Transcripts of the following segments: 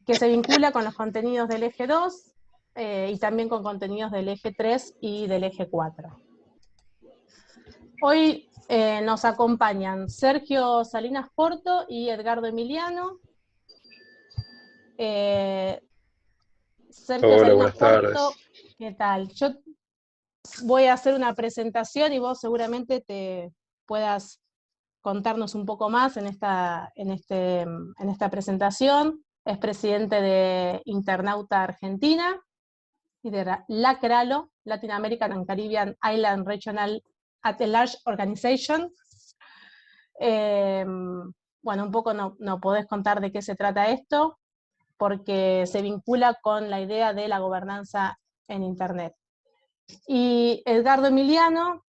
que se vincula con los contenidos del eje 2 y también con contenidos del eje 3 y del eje 4. Hoy nos acompañan Sergio Salinas Porto y Edgardo Emiliano. Sergio Hola, Salinas buenas tardes. Porto, ¿qué tal? Yo voy a hacer una presentación y vos seguramente te puedas contarnos un poco más en esta presentación. Es presidente de Internauta Argentina y de LACRALO, Latin American and Caribbean Island Regional at a Large Organization. Bueno, un poco no podés contar de qué se trata esto, porque se vincula con la idea de la gobernanza en Internet. Y Edgardo Emiliano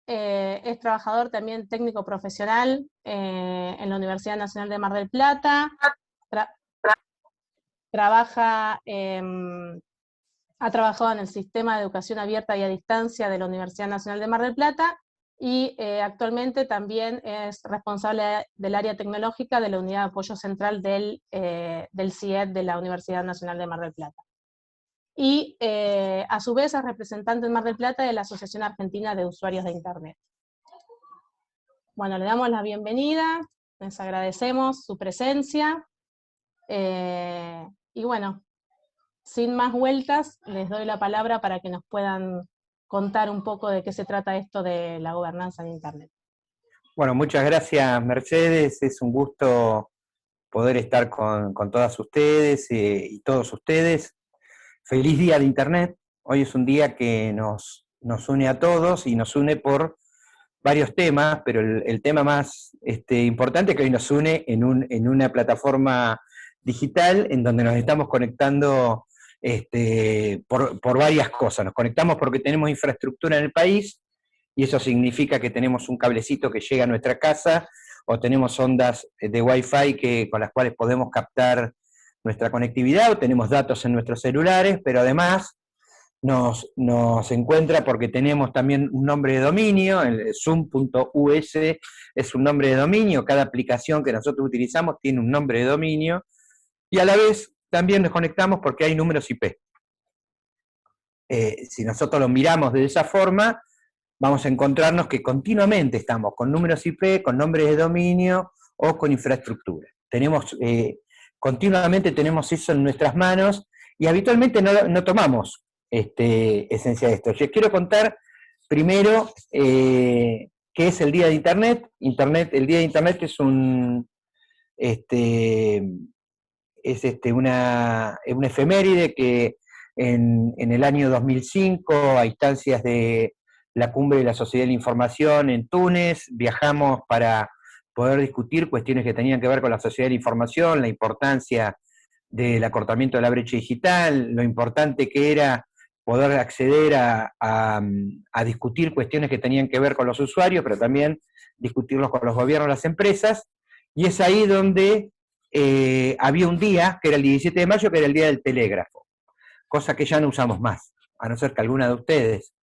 es trabajador también técnico profesional en la Universidad Nacional de Mar del Plata, ha trabajado en el Sistema de Educación Abierta y a Distancia de la Universidad Nacional de Mar del Plata, y actualmente también es responsable del área tecnológica de la Unidad de Apoyo Central del CIED de la Universidad Nacional de Mar del Plata. Y a su vez es representante en Mar del Plata de la Asociación Argentina de Usuarios de Internet. Bueno, le damos la bienvenida, les agradecemos su presencia, y bueno, sin más vueltas, les doy la palabra para que nos puedan contar un poco de qué se trata esto de la gobernanza en Internet. Bueno, muchas gracias, Mercedes. Es un gusto poder estar con todas ustedes y todos ustedes. Feliz Día de Internet. Hoy es un día que nos une a todos y nos une por varios temas, pero el tema más importante es que hoy nos une en una plataforma digital en donde nos estamos conectando por varias cosas. Nos conectamos porque tenemos infraestructura en el país, y eso significa que tenemos un cablecito que llega a nuestra casa, o tenemos ondas de Wi-Fi con las cuales podemos captar nuestra conectividad, o tenemos datos en nuestros celulares, pero además nos encuentra porque tenemos también un nombre de dominio, el zoom.us es un nombre de dominio, cada aplicación que nosotros utilizamos tiene un nombre de dominio, y a la vez también nos conectamos porque hay números IP. Si nosotros lo miramos de esa forma, vamos a encontrarnos que continuamente estamos con números IP, con nombres de dominio o con infraestructura. Continuamente tenemos eso en nuestras manos, y habitualmente no tomamos esencia de esto. Yo quiero contar primero qué es el Día de Internet. El Día de Internet es una efeméride que en el año 2005, a instancias de la Cumbre de la Sociedad de la Información en Túnez, viajamos para poder discutir cuestiones que tenían que ver con la sociedad de la información, la importancia del acortamiento de la brecha digital, lo importante que era poder acceder a discutir cuestiones que tenían que ver con los usuarios, pero también discutirlos con los gobiernos, las empresas, y es ahí donde había un día, que era el 17 de mayo, que era el día del telégrafo, cosa que ya no usamos más, a no ser que alguna de ustedes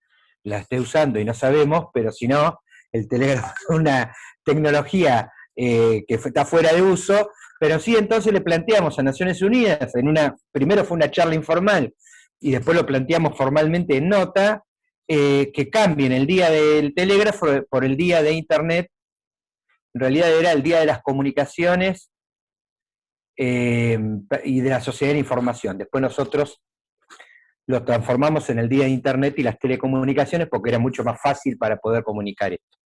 la esté usando y no sabemos, pero si no, el telégrafo es una tecnología que está fuera de uso, pero sí entonces le planteamos a Naciones Unidas, primero fue una charla informal, y después lo planteamos formalmente en nota, que cambien el día del telégrafo por el día de Internet. En realidad era el día de las comunicaciones y de la sociedad de la información. Después nosotros lo transformamos en el día de Internet y las telecomunicaciones porque era mucho más fácil para poder comunicar esto.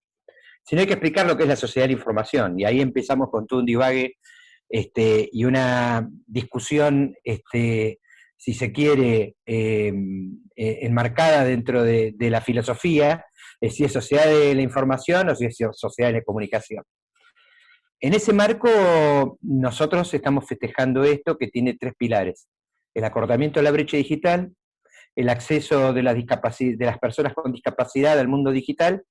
Si no, hay que explicar lo que es la sociedad de la información, y ahí empezamos con todo un divague y una discusión, si se quiere, enmarcada dentro de la filosofía, si es sociedad de la información o si es sociedad de la comunicación. En ese marco, nosotros estamos festejando esto, que tiene tres pilares: el acortamiento de la brecha digital, el acceso de las personas con discapacidad al mundo digital,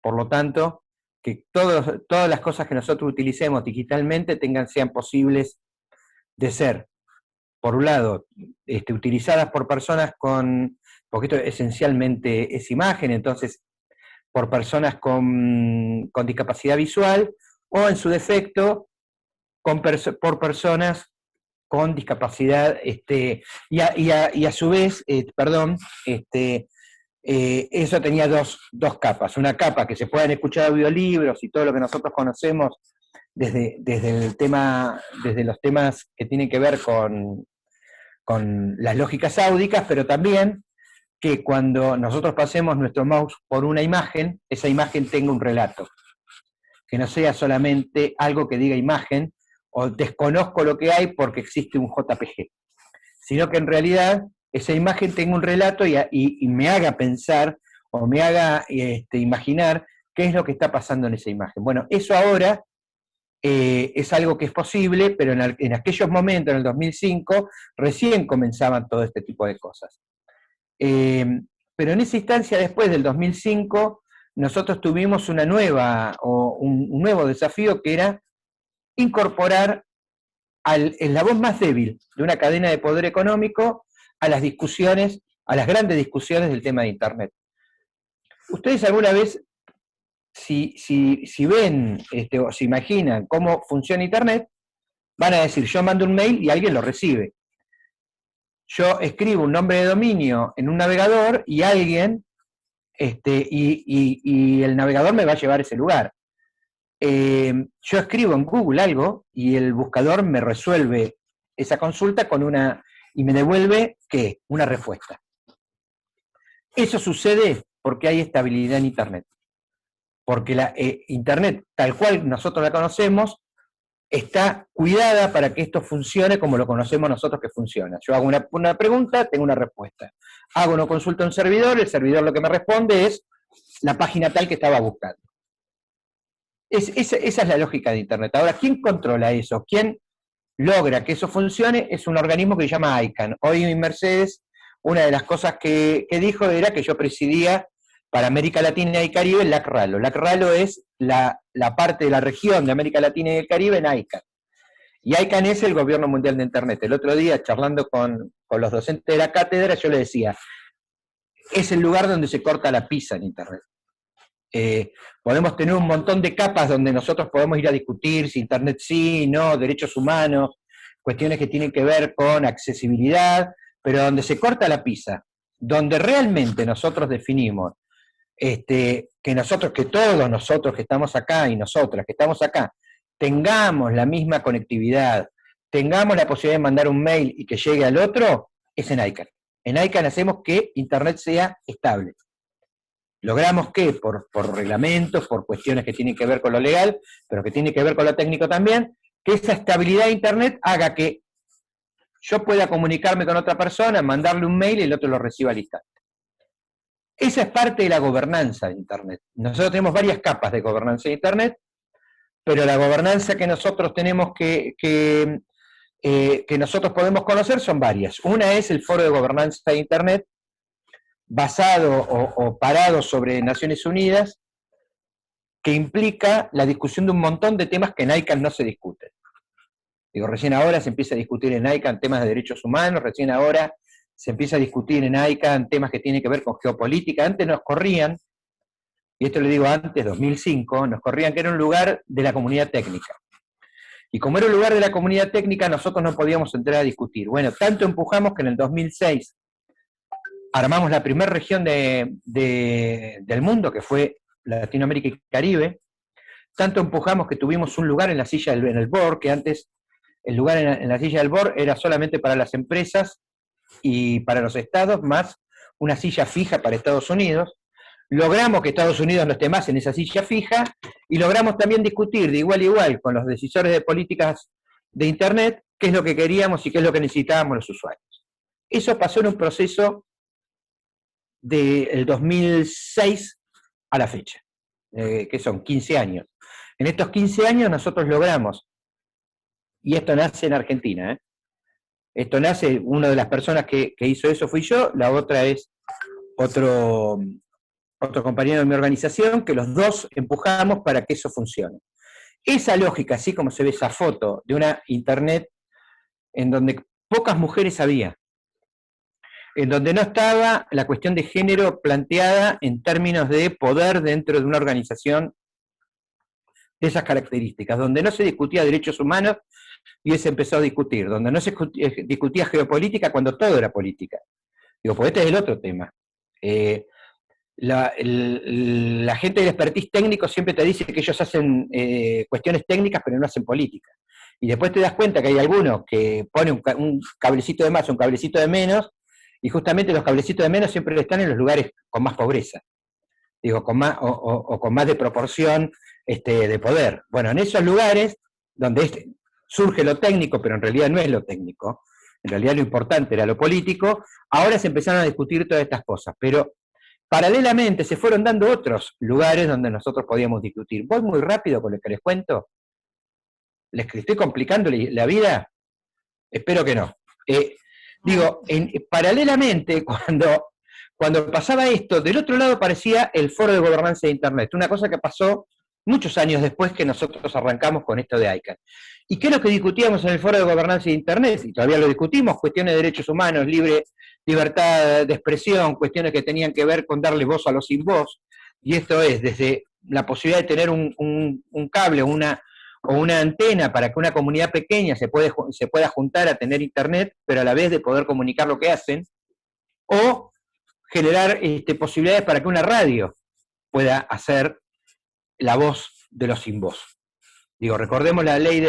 por lo tanto, que todas las cosas que nosotros utilicemos digitalmente sean posibles de ser, por un lado, utilizadas por personas porque esto esencialmente es imagen, entonces, por personas con discapacidad visual, o en su defecto, por personas con discapacidad, y a su vez, eso tenía dos capas. Una capa que se puedan escuchar audiolibros y todo lo que nosotros conocemos desde los temas que tienen que ver con las lógicas áudicas, pero también que cuando nosotros pasemos nuestro mouse por una imagen, esa imagen tenga un relato, que no sea solamente algo que diga imagen, o desconozco lo que hay porque existe un JPG, sino que en realidad esa imagen tenga un relato y me haga pensar, o me haga imaginar qué es lo que está pasando en esa imagen. Bueno, eso ahora es algo que es posible, pero en aquellos momentos, en el 2005, recién comenzaban todo este tipo de cosas. Pero en esa instancia, después del 2005, nosotros tuvimos un nuevo desafío, que era incorporar al eslabón más débil de una cadena de poder económico a las discusiones, a las grandes discusiones del tema de Internet. ¿Ustedes alguna vez, si ven o se imaginan cómo funciona Internet, van a decir, yo mando un mail y alguien lo recibe? Yo escribo un nombre de dominio en un navegador y alguien, y el navegador me va a llevar a ese lugar. Yo escribo en Google algo y el buscador me resuelve esa consulta y me devuelve, ¿qué? Una respuesta. Eso sucede porque hay estabilidad en Internet. Porque la Internet, tal cual nosotros la conocemos, está cuidada para que esto funcione como lo conocemos nosotros que funciona. Yo hago una pregunta, tengo una respuesta. Hago una consulta a un servidor, el servidor lo que me responde es la página tal que estaba buscando. Esa es la lógica de Internet. Ahora, ¿quién controla eso? ¿Quién logra que eso funcione? Es un organismo que se llama ICANN. Hoy Mercedes, una de las cosas que dijo era que yo presidía para América Latina y Caribe el LACRALO. LACRALO es la parte de la región de América Latina y el Caribe en ICANN. Y ICANN es el gobierno mundial de Internet. El otro día, charlando con los docentes de la cátedra, yo le decía, es el lugar donde se corta la pizza en Internet. Podemos tener un montón de capas donde nosotros podemos ir a discutir si Internet sí, no, derechos humanos, cuestiones que tienen que ver con accesibilidad, pero donde se corta la pizza, donde realmente nosotros definimos que todos nosotros que estamos acá y nosotras que estamos acá, tengamos la misma conectividad, tengamos la posibilidad de mandar un mail y que llegue al otro, es en ICANN. En ICANN hacemos que Internet sea estable. Logramos que, por reglamentos, por cuestiones que tienen que ver con lo legal, pero que tienen que ver con lo técnico también, que esa estabilidad de Internet haga que yo pueda comunicarme con otra persona, mandarle un mail y el otro lo reciba al instante. Esa es parte de la gobernanza de Internet. Nosotros tenemos varias capas de gobernanza de Internet, pero la gobernanza que nosotros tenemos que nosotros podemos conocer son varias. Una es el Foro de Gobernanza de Internet, basado o parado sobre Naciones Unidas, que implica la discusión de un montón de temas que en ICANN no se discuten. Digo, recién ahora se empieza a discutir en ICANN temas de derechos humanos, recién ahora se empieza a discutir en ICANN temas que tienen que ver con geopolítica. Antes nos corrían, y esto lo digo antes, 2005, nos corrían que era un lugar de la comunidad técnica. Y como era un lugar de la comunidad técnica, nosotros no podíamos entrar a discutir. Bueno, tanto empujamos que en el 2006 armamos la primera región del mundo, que fue Latinoamérica y Caribe. Tanto empujamos que tuvimos un lugar en en el board, que antes el lugar en la silla del board era solamente para las empresas y para los estados, más una silla fija para Estados Unidos. Logramos que Estados Unidos no esté más en esa silla fija, y logramos también discutir de igual a igual con los decisores de políticas de Internet qué es lo que queríamos y qué es lo que necesitábamos los usuarios. Eso pasó en un proceso del 2006 a la fecha, que son 15 años. En estos 15 años nosotros logramos, y esto nace en Argentina, esto nace, una de las personas que hizo eso fui yo, la otra es otro compañero de mi organización, que los dos empujamos para que eso funcione. Esa lógica, así como se ve esa foto de una Internet en donde pocas mujeres había, en donde no estaba la cuestión de género planteada en términos de poder dentro de una organización de esas características, donde no se discutía derechos humanos, y se empezó a discutir, donde no se discutía geopolítica cuando todo era política. Digo, pues este es el otro tema. La gente del expertise técnico siempre te dice que ellos hacen cuestiones técnicas, pero no hacen política. Y después te das cuenta que hay algunos que ponen un cablecito de más o un cablecito de menos, y justamente los cablecitos de menos siempre están en los lugares con más pobreza. Digo, con más, o con más de proporción de poder. Bueno, en esos lugares donde surge lo técnico, pero en realidad no es lo técnico, en realidad lo importante era lo político, ahora se empezaron a discutir todas estas cosas, pero paralelamente se fueron dando otros lugares donde nosotros podíamos discutir. ¿Voy muy rápido con lo que les cuento? ¿Les estoy complicando la vida? Espero que no. Paralelamente, cuando pasaba esto, del otro lado aparecía el Foro de Gobernanza de Internet, una cosa que pasó muchos años después que nosotros arrancamos con esto de ICANN. ¿Y qué es lo que discutíamos en el Foro de Gobernanza de Internet? Y todavía lo discutimos, cuestiones de derechos humanos, libertad de expresión, cuestiones que tenían que ver con darle voz a los sin voz, y esto es desde la posibilidad de tener un cable o una antena para que una comunidad pequeña se pueda juntar a tener internet, pero a la vez de poder comunicar lo que hacen, o generar posibilidades para que una radio pueda hacer la voz de los sin voz. Digo, recordemos la ley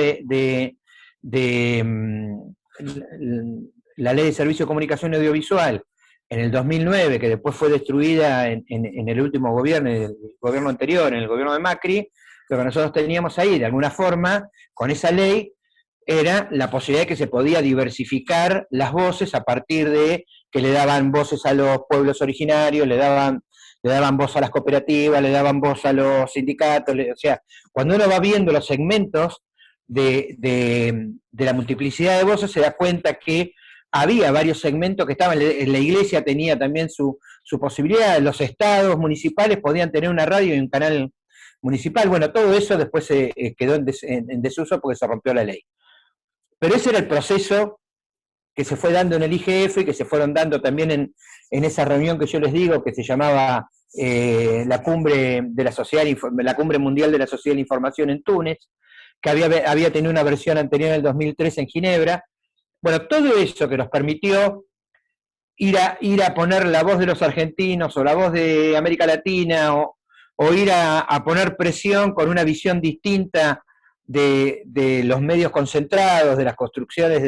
la ley de Servicio de Comunicación Audiovisual en el 2009, que después fue destruida en el último gobierno, en el gobierno anterior, en el gobierno de Macri. Lo que nosotros teníamos ahí, de alguna forma, con esa ley, era la posibilidad de que se podía diversificar las voces a partir de que le daban voces a los pueblos originarios, le daban voz a las cooperativas, le daban voz a los sindicatos, o sea, cuando uno va viendo los segmentos de la multiplicidad de voces, se da cuenta que había varios segmentos que estaban, en la iglesia tenía también su posibilidad, los estados municipales podían tener una radio y un canal municipal, bueno, todo eso después se quedó en desuso porque se rompió la ley. Pero ese era el proceso que se fue dando en el IGF y que se fueron dando también en esa reunión que yo les digo, que se llamaba la Cumbre la Cumbre Mundial de la Sociedad de la Información en Túnez, que había tenido una versión anterior en el 2003 en Ginebra. Bueno, todo eso que nos permitió ir a poner la voz de los argentinos o la voz de América Latina o ir a poner presión con una visión distinta de los medios concentrados, de las construcciones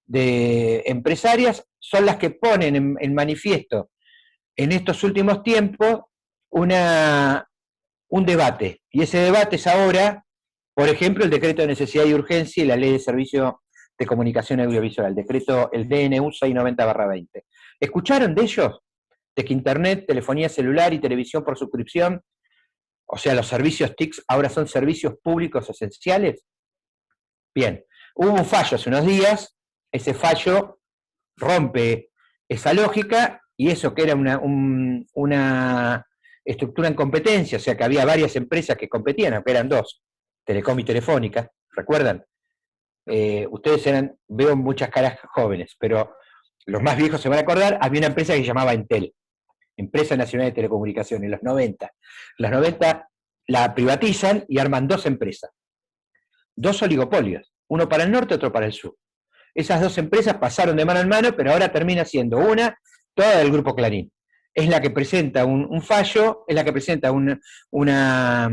de empresarias, son las que ponen en manifiesto en estos últimos tiempos un debate. Y ese debate es ahora, por ejemplo, el decreto de necesidad y urgencia y la ley de servicio de comunicación audiovisual, el DNU 690/20. ¿Escucharon de ellos? De que Internet, telefonía celular y televisión por suscripción, o sea, los servicios TICs ahora son servicios públicos esenciales. Bien, hubo un fallo hace unos días, ese fallo rompe esa lógica, y eso que era una estructura en competencia, o sea que había varias empresas que competían, aunque eran dos, Telecom y Telefónica, ¿recuerdan? Ustedes veo muchas caras jóvenes, pero los más viejos se van a acordar, había una empresa que se llamaba Entel, Empresa Nacional de Telecomunicaciones, en los 90. En los 90 la privatizan y arman dos empresas, dos oligopolios, uno para el norte, otro para el sur. Esas dos empresas pasaron de mano en mano, pero ahora termina siendo toda del Grupo Clarín. Es la que presenta un fallo, es la que presenta en una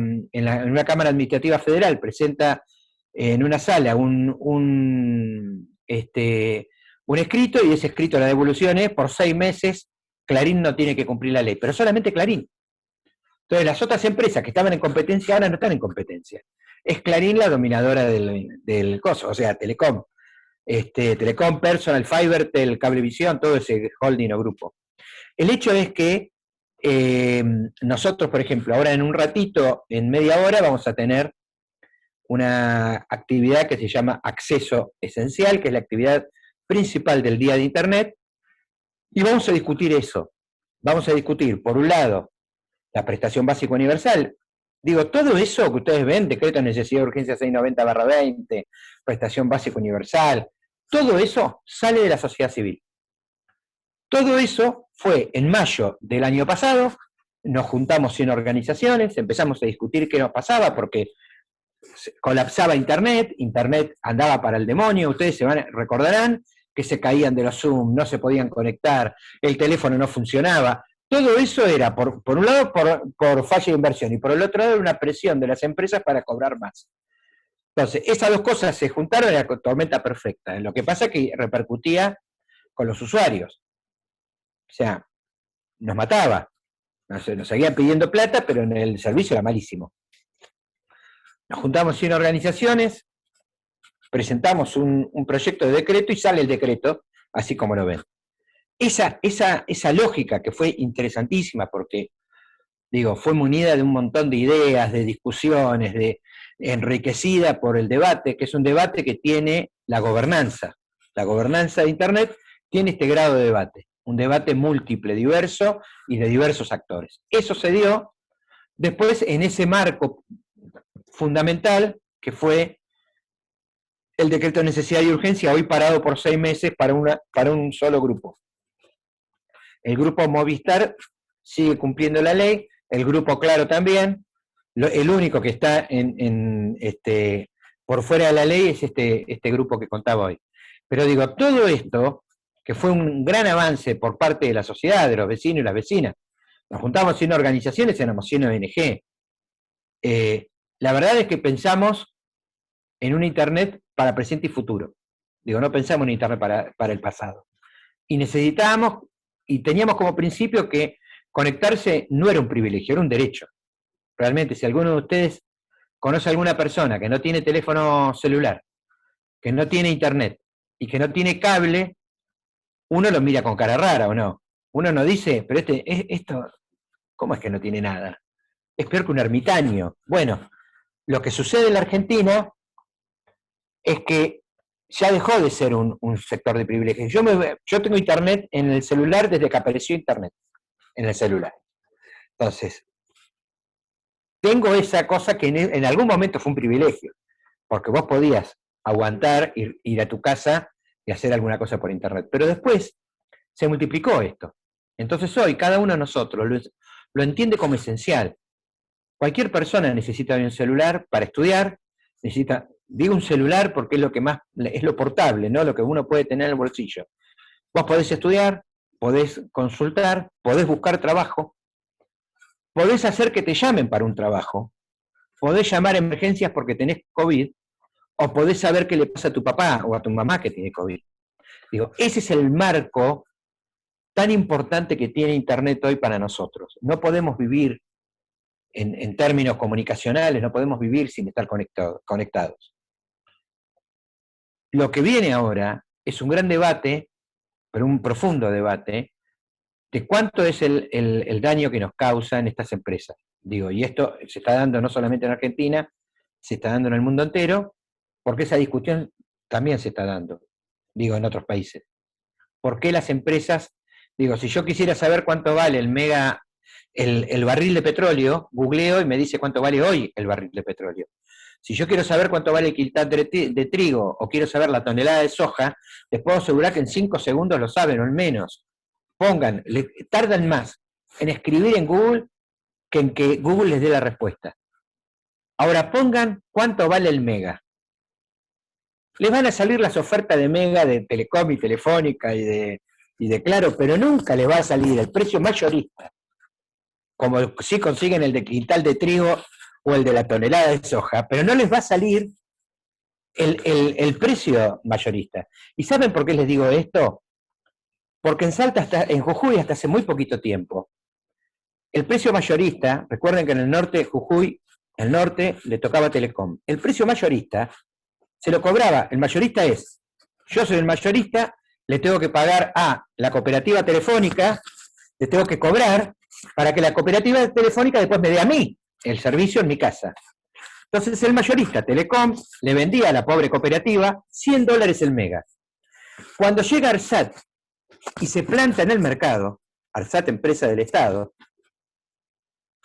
Cámara Administrativa Federal, presenta en una sala un escrito, y ese escrito, la devolución es, por 6 meses, Clarín no tiene que cumplir la ley, pero solamente Clarín. Entonces las otras empresas que estaban en competencia ahora no están en competencia. Es Clarín la dominadora del coso, o sea, Telecom. Telecom, Personal, Fibertel, Cablevisión, todo ese holding o grupo. El hecho es que nosotros, por ejemplo, ahora en un ratito, en media hora, vamos a tener una actividad que se llama Acceso Esencial, que es la actividad principal del Día de Internet, y vamos a discutir eso. Vamos a discutir, por un lado, la prestación básica universal. Digo, todo eso que ustedes ven, decreto de necesidad de urgencia 690/20, prestación básica universal, todo eso sale de la sociedad civil. Todo eso fue en mayo del año pasado, nos juntamos 100 organizaciones, empezamos a discutir qué nos pasaba, porque colapsaba Internet andaba para el demonio, ustedes recordarán que se caían de los Zoom, no se podían conectar, el teléfono no funcionaba. Todo eso era, por un lado, por falla de inversión, y por el otro lado, era una presión de las empresas para cobrar más. Entonces, esas dos cosas se juntaron en la tormenta perfecta. Lo que pasa es que repercutía con los usuarios. O sea, nos mataba. Nos seguían pidiendo plata, pero en el servicio era malísimo. Nos juntamos 100 organizaciones, presentamos un proyecto de decreto y sale el decreto, así como lo ven. Esa lógica que fue interesantísima porque, digo, fue munida de un montón de ideas, de discusiones, enriquecida por el debate, que es un debate que tiene la gobernanza. La gobernanza de Internet tiene este grado de debate, un debate múltiple, diverso y de diversos actores. Eso se dio después en ese marco fundamental que fue el decreto de necesidad y urgencia, hoy parado por 6 meses para un solo grupo. El grupo Movistar sigue cumpliendo la ley, el grupo Claro también, el único que está por fuera de la ley es este grupo que contaba hoy. Pero digo, todo esto, que fue un gran avance por parte de la sociedad, de los vecinos y las vecinas, nos juntamos 100 organizaciones, éramos 100 ONG. La verdad es que pensamos en un Internet para presente y futuro. Digo, no pensamos en Internet para el pasado. Y necesitábamos, y teníamos como principio que conectarse no era un privilegio, era un derecho. Realmente, si alguno de ustedes conoce a alguna persona que no tiene teléfono celular, que no tiene Internet y que no tiene cable, uno lo mira con cara rara, ¿o no? Uno no dice, pero esto, ¿cómo es que no tiene nada? Es peor que un ermitaño. Bueno, lo que sucede en la Argentina es que ya dejó de ser un sector de privilegios. Yo tengo Internet en el celular desde que apareció Internet en el celular. Entonces, tengo esa cosa que en algún momento fue un privilegio, porque vos podías aguantar, ir a tu casa y hacer alguna cosa por Internet. Pero después se multiplicó esto. Entonces hoy cada uno de nosotros lo entiende como esencial. Cualquier persona necesita un celular para estudiar, digo un celular porque es lo que más, es lo portable, ¿no? Lo que uno puede tener en el bolsillo. Vos podés estudiar, podés consultar, podés buscar trabajo, podés hacer que te llamen para un trabajo, podés llamar a emergencias porque tenés COVID, o podés saber qué le pasa a tu papá o a tu mamá que tiene COVID. Digo, ese es el marco tan importante que tiene Internet hoy para nosotros. No podemos vivir en términos comunicacionales, no podemos vivir sin estar conectados. Lo que viene ahora es un gran debate, pero un profundo debate, de cuánto es el daño que nos causan estas empresas. Digo, y esto se está dando no solamente en Argentina, se está dando en el mundo entero, porque esa discusión también se está dando, digo, en otros países. ¿Por qué las empresas, digo, si yo quisiera saber cuánto vale el barril de petróleo, googleo y me dice cuánto vale hoy el barril de petróleo? Si yo quiero saber cuánto vale el quintal de trigo o quiero saber la tonelada de soja, les puedo asegurar que en 5 segundos lo saben, o en menos. Tardan más en escribir en Google que en que Google les dé la respuesta. Ahora pongan cuánto vale el mega. Les van a salir las ofertas de mega de Telecom y Telefónica y de Claro, pero nunca les va a salir el precio mayorista, como si consiguen el de quintal de trigo o el de la tonelada de soja, pero no les va a salir el precio mayorista. ¿Y saben por qué les digo esto? Porque en Salta, en Jujuy, hasta hace muy poquito tiempo, el precio mayorista, recuerden que en el norte de Jujuy, el norte le tocaba Telecom, el precio mayorista se lo cobraba, el mayorista es, yo soy el mayorista, le tengo que pagar a la cooperativa telefónica, le tengo que cobrar para que la cooperativa telefónica después me dé a mí el servicio en mi casa. Entonces el mayorista, Telecom, le vendía a la pobre cooperativa $100 el mega. Cuando llega ARSAT y se planta en el mercado, ARSAT, empresa del Estado,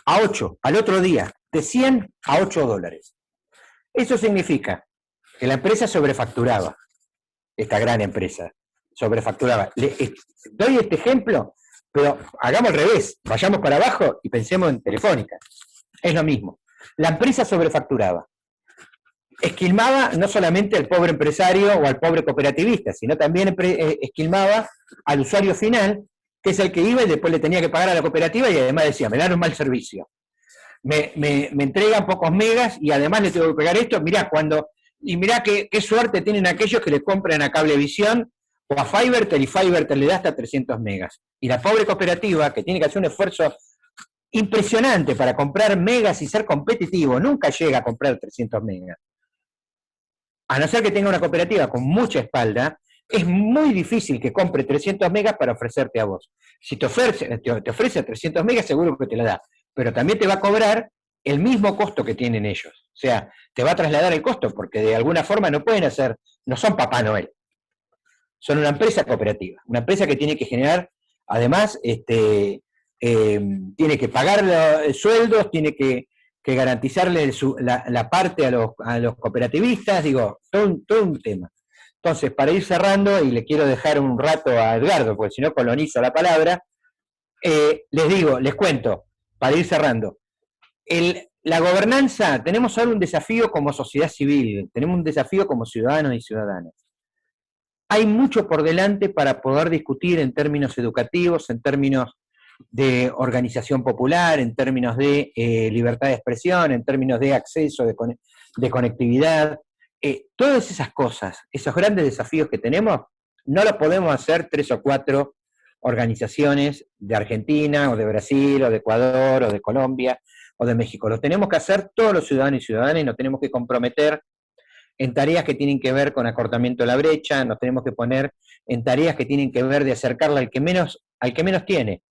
a 8, al otro día, de 100 a $8. Eso significa que la empresa sobrefacturaba, esta gran empresa, sobrefacturaba. Doy este ejemplo, pero hagamos al revés, vayamos para abajo y pensemos en Telefónica. Es lo mismo. La empresa sobrefacturaba. esquilmaba no solamente al pobre empresario o al pobre cooperativista, sino también esquilmaba al usuario final, que es el que iba y después le tenía que pagar a la cooperativa y además decía, me dan un mal servicio. Me entregan pocos megas y además le tengo que pegar esto, mirá, y mirá qué suerte tienen aquellos que le compran a Cablevisión o a Fivertel y Fivertel le da hasta 300 megas. Y la pobre cooperativa, que tiene que hacer un esfuerzo impresionante para comprar megas y ser competitivo, nunca llega a comprar 300 megas. A no ser que tenga una cooperativa con mucha espalda, es muy difícil que compre 300 megas para ofrecerte a vos. Si te ofrece 300 megas, seguro que te la da, pero también te va a cobrar el mismo costo que tienen ellos. O sea, te va a trasladar el costo, porque de alguna forma no son Papá Noel. Son una empresa cooperativa, una empresa que tiene que generar, además, tiene que pagar los sueldos, tiene que garantizarle la parte a los cooperativistas, digo, todo un tema. Entonces, para ir cerrando, y le quiero dejar un rato a Edgardo, porque si no colonizo la palabra, les cuento, para ir cerrando, la gobernanza, tenemos ahora un desafío como sociedad civil, tenemos un desafío como ciudadanos y ciudadanas. Hay mucho por delante para poder discutir en términos educativos, en términos de organización popular, en términos de libertad de expresión, en términos de acceso, de conectividad. Todas esas cosas, esos grandes desafíos que tenemos, no los podemos hacer 3 o 4 organizaciones de Argentina, o de Brasil, o de Ecuador, o de Colombia, o de México. Lo tenemos que hacer todos los ciudadanos y ciudadanas y nos tenemos que comprometer en tareas que tienen que ver con acortamiento de la brecha, nos tenemos que poner en tareas que tienen que ver de acercarla al que menos tiene,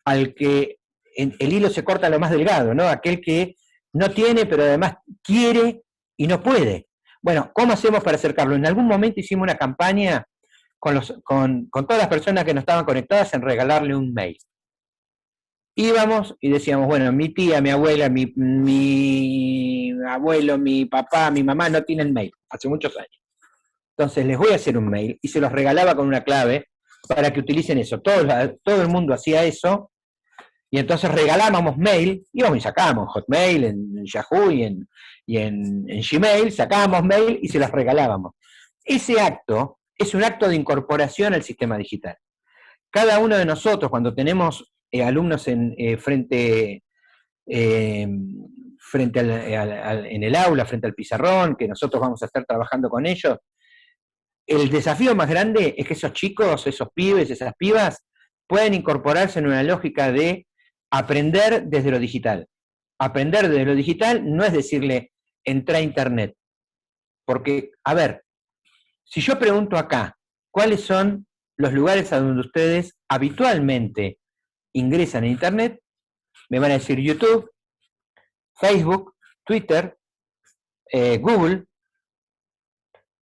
al que el hilo se corta lo más delgado, ¿no? Aquel que no tiene, pero además quiere y no puede. Bueno, ¿cómo hacemos para acercarlo? En algún momento hicimos una campaña con todas las personas que no estaban conectadas en regalarle un mail. Íbamos y decíamos, bueno, mi tía, mi abuela, mi abuelo, mi papá, mi mamá no tienen mail, hace muchos años. Entonces les voy a hacer un mail y se los regalaba con una clave para que utilicen eso. Todo el mundo hacía eso y entonces regalábamos mail, íbamos y sacábamos Hotmail, en Yahoo y en Gmail, sacábamos mail y se los regalábamos. Ese acto es un acto de incorporación al sistema digital. Cada uno de nosotros, cuando tenemos alumnos frente en el aula, frente al pizarrón, que nosotros vamos a estar trabajando con ellos, el desafío más grande es que esos chicos, esos pibes, esas pibas, puedan incorporarse en una lógica de aprender desde lo digital. Aprender desde lo digital no es decirle, entra a internet. Porque, a ver, si yo pregunto acá, ¿cuáles son los lugares a donde ustedes habitualmente ingresan a internet? Me van a decir YouTube, Facebook, Twitter, Google,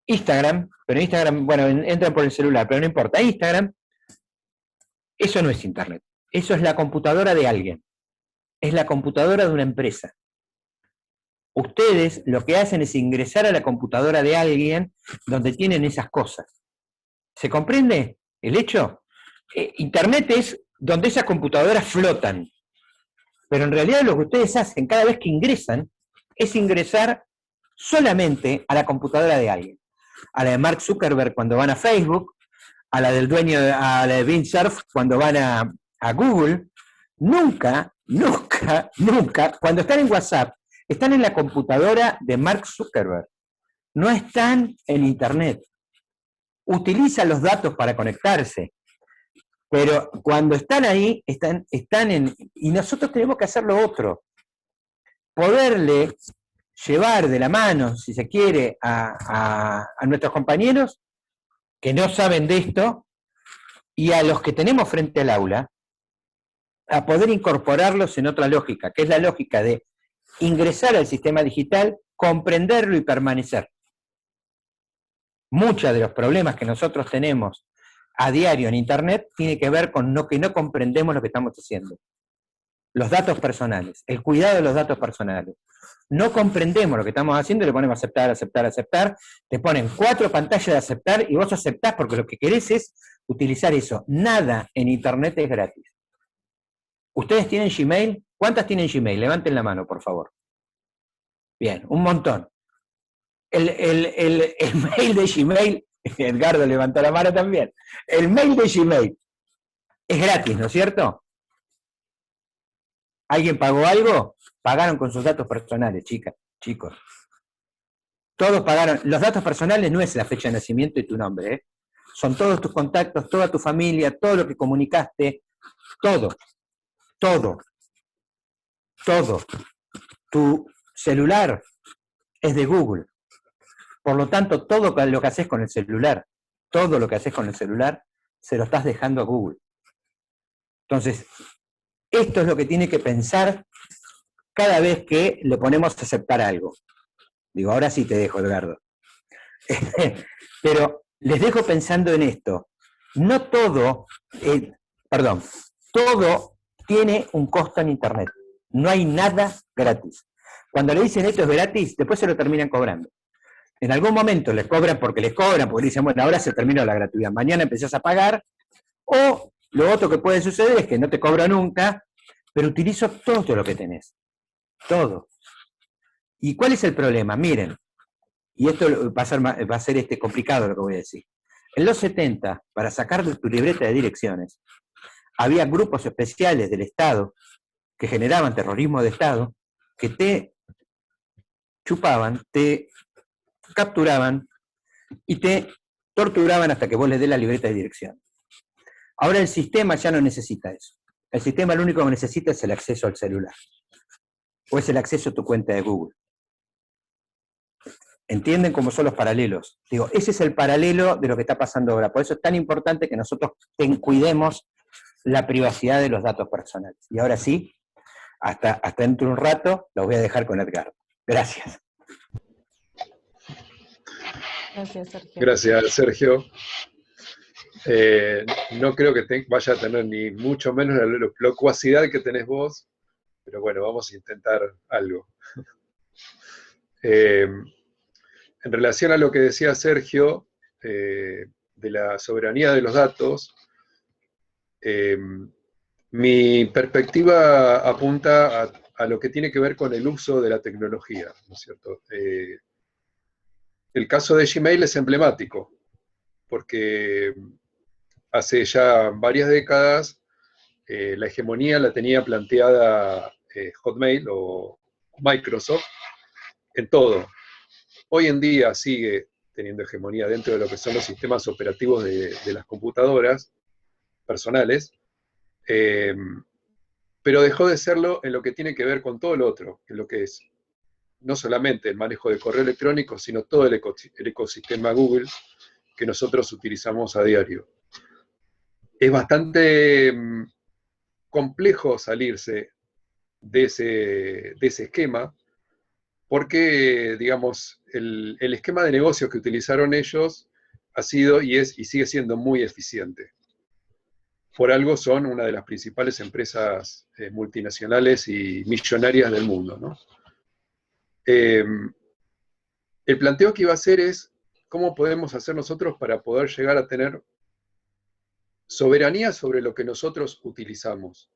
Instagram, pero Instagram, bueno, entran por el celular, pero no importa, Instagram, eso no es internet, eso es la computadora de alguien, es la computadora de una empresa. Ustedes lo que hacen es ingresar a la computadora de alguien donde tienen esas cosas. ¿Se comprende el hecho? Internet es donde esas computadoras flotan, pero en realidad lo que ustedes hacen cada vez que ingresan es ingresar solamente a la computadora de alguien. A la de Mark Zuckerberg cuando van a Facebook, a la del dueño, a la de Vint Cerf cuando van a Google. Nunca, cuando están en WhatsApp, están en la computadora de Mark Zuckerberg. No están en internet. Utilizan los datos para conectarse. Pero cuando están ahí, y nosotros tenemos que hacer lo otro. Poderle llevar de la mano, si se quiere, a nuestros compañeros que no saben de esto, y a los que tenemos frente al aula, a poder incorporarlos en otra lógica, que es la lógica de ingresar al sistema digital, comprenderlo y permanecer. Muchos de los problemas que nosotros tenemos a diario en Internet tiene que ver con que no comprendemos lo que estamos haciendo. Los datos personales, el cuidado de los datos personales. No comprendemos lo que estamos haciendo y le ponemos aceptar, aceptar, aceptar. Te ponen 4 pantallas de aceptar y vos aceptás porque lo que querés es utilizar eso. Nada en Internet es gratis. ¿Ustedes tienen Gmail? ¿Cuántas tienen Gmail? Levanten la mano, por favor. Bien, un montón. el mail de Gmail, Edgardo levantó la mano también, el mail de Gmail es gratis, ¿no es cierto? ¿Alguien pagó algo? Pagaron con sus datos personales, chicos. Todos pagaron. Los datos personales no es la fecha de nacimiento y tu nombre, ¿eh? Son todos tus contactos, toda tu familia, todo lo que comunicaste, todo. Tu celular es de Google. Por lo tanto, todo lo que haces con el celular, se lo estás dejando a Google. Entonces, esto es lo que tiene que pensar cada vez que le ponemos a aceptar algo. Digo, ahora sí te dejo, Edgardo. Pero les dejo pensando en esto. No todo, todo tiene un costo en Internet. No hay nada gratis. Cuando le dicen esto es gratis, después se lo terminan cobrando. En algún momento les cobran, porque dicen, bueno, ahora se terminó la gratuidad, mañana empezás a pagar, o lo otro que puede suceder es que no te cobro nunca, pero utilizo todo lo que tenés. Todo. ¿Y cuál es el problema? Miren, y esto va a ser complicado lo que voy a decir. En los 70, para sacar tu libreta de direcciones, había grupos especiales del Estado que generaban terrorismo de Estado, que te chupaban, te capturaban y te torturaban hasta que vos les des la libreta de dirección. Ahora el sistema ya no necesita eso. El sistema lo único que necesita es el acceso al celular. O es el acceso a tu cuenta de Google. ¿Entienden cómo son los paralelos? Digo, ese es el paralelo de lo que está pasando ahora. Por eso es tan importante que nosotros cuidemos la privacidad de los datos personales. Y ahora sí, hasta dentro de un rato, los voy a dejar con Edgar. Gracias. Gracias, Sergio. Gracias, Sergio. No creo que vaya a tener ni mucho menos la locuacidad que tenés vos, pero bueno, vamos a intentar algo. En relación a lo que decía Sergio, de la soberanía de los datos, mi perspectiva apunta a lo que tiene que ver con el uso de la tecnología, ¿no es cierto? El caso de Gmail es emblemático, porque hace ya varias décadas la hegemonía la tenía planteada Hotmail o Microsoft en todo. Hoy en día sigue teniendo hegemonía dentro de lo que son los sistemas operativos de las computadoras personales, pero dejó de serlo en lo que tiene que ver con todo lo otro, en lo que es no solamente el manejo de correo electrónico, sino todo el ecosistema Google que nosotros utilizamos a diario. Es bastante complejo salirse de ese esquema, porque, digamos, el esquema de negocios que utilizaron ellos ha sido y sigue siendo muy eficiente. Por algo son una de las principales empresas multinacionales y millonarias del mundo, ¿no? El planteo que iba a hacer es cómo podemos hacer nosotros para poder llegar a tener soberanía sobre lo que nosotros utilizamos.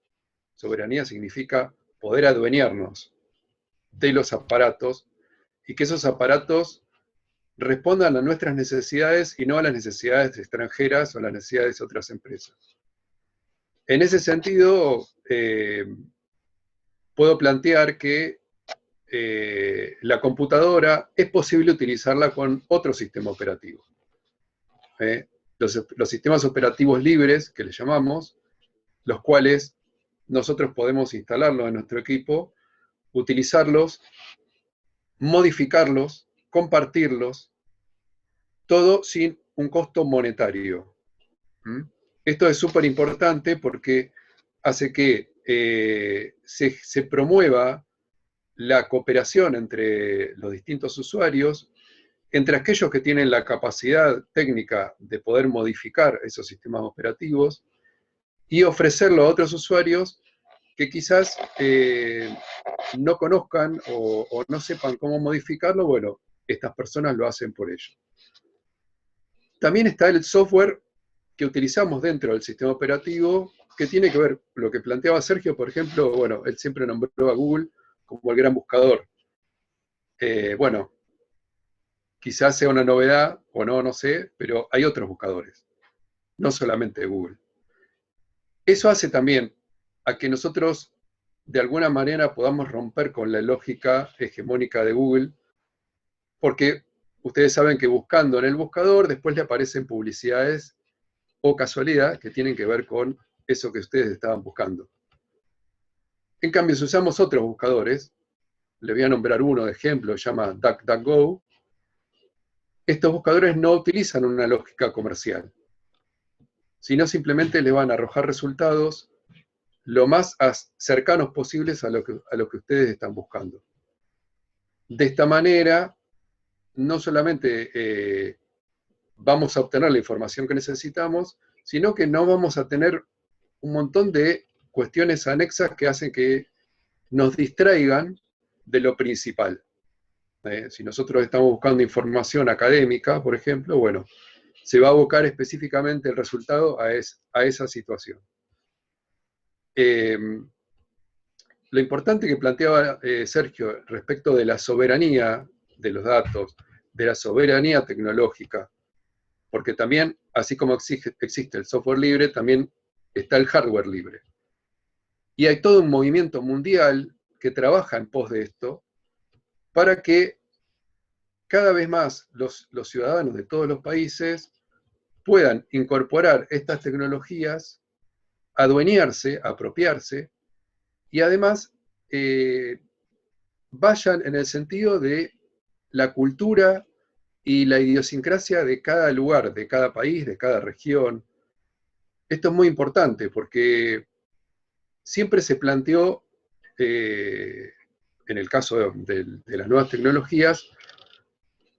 Soberanía significa poder adueñarnos de los aparatos y que esos aparatos respondan a nuestras necesidades y no a las necesidades extranjeras o a las necesidades de otras empresas. En ese sentido, puedo plantear que la computadora es posible utilizarla con otro sistema operativo. Los sistemas operativos libres, que le llamamos, los cuales nosotros podemos instalarlos en nuestro equipo, utilizarlos, modificarlos, compartirlos, todo sin un costo monetario. Esto es súper importante porque hace que se promueva la cooperación entre los distintos usuarios, entre aquellos que tienen la capacidad técnica de poder modificar esos sistemas operativos y ofrecerlo a otros usuarios que quizás no conozcan o no sepan cómo modificarlo. Bueno, estas personas lo hacen por ello. También está el software que utilizamos dentro del sistema operativo, que tiene que ver con lo que planteaba Sergio, por ejemplo. Bueno, él siempre nombró a Google como el gran buscador. Bueno, quizás sea una novedad, o no, no sé, pero hay otros buscadores, no solamente Google. Eso hace también a que nosotros, de alguna manera, podamos romper con la lógica hegemónica de Google, porque ustedes saben que buscando en el buscador, después le aparecen publicidades o casualidad que tienen que ver con eso que ustedes estaban buscando. En cambio, si usamos otros buscadores, le voy a nombrar uno de ejemplo, se llama DuckDuckGo, estos buscadores no utilizan una lógica comercial, sino simplemente le van a arrojar resultados lo más cercanos posibles a lo que ustedes están buscando. De esta manera, no solamente vamos a obtener la información que necesitamos, sino que no vamos a tener un montón de cuestiones anexas que hacen que nos distraigan de lo principal. Si nosotros estamos buscando información académica, por ejemplo, bueno, se va a abocar específicamente el resultado a esa situación. Lo importante que planteaba Sergio respecto de la soberanía de los datos, de la soberanía tecnológica, porque también, así como existe el software libre, también está el hardware libre. Y hay todo un movimiento mundial que trabaja en pos de esto, para que cada vez más los ciudadanos de todos los países puedan incorporar estas tecnologías, adueñarse, apropiarse, y además vayan en el sentido de la cultura y la idiosincrasia de cada lugar, de cada país, de cada región. Esto es muy importante porque siempre se planteó, en el caso de las nuevas tecnologías,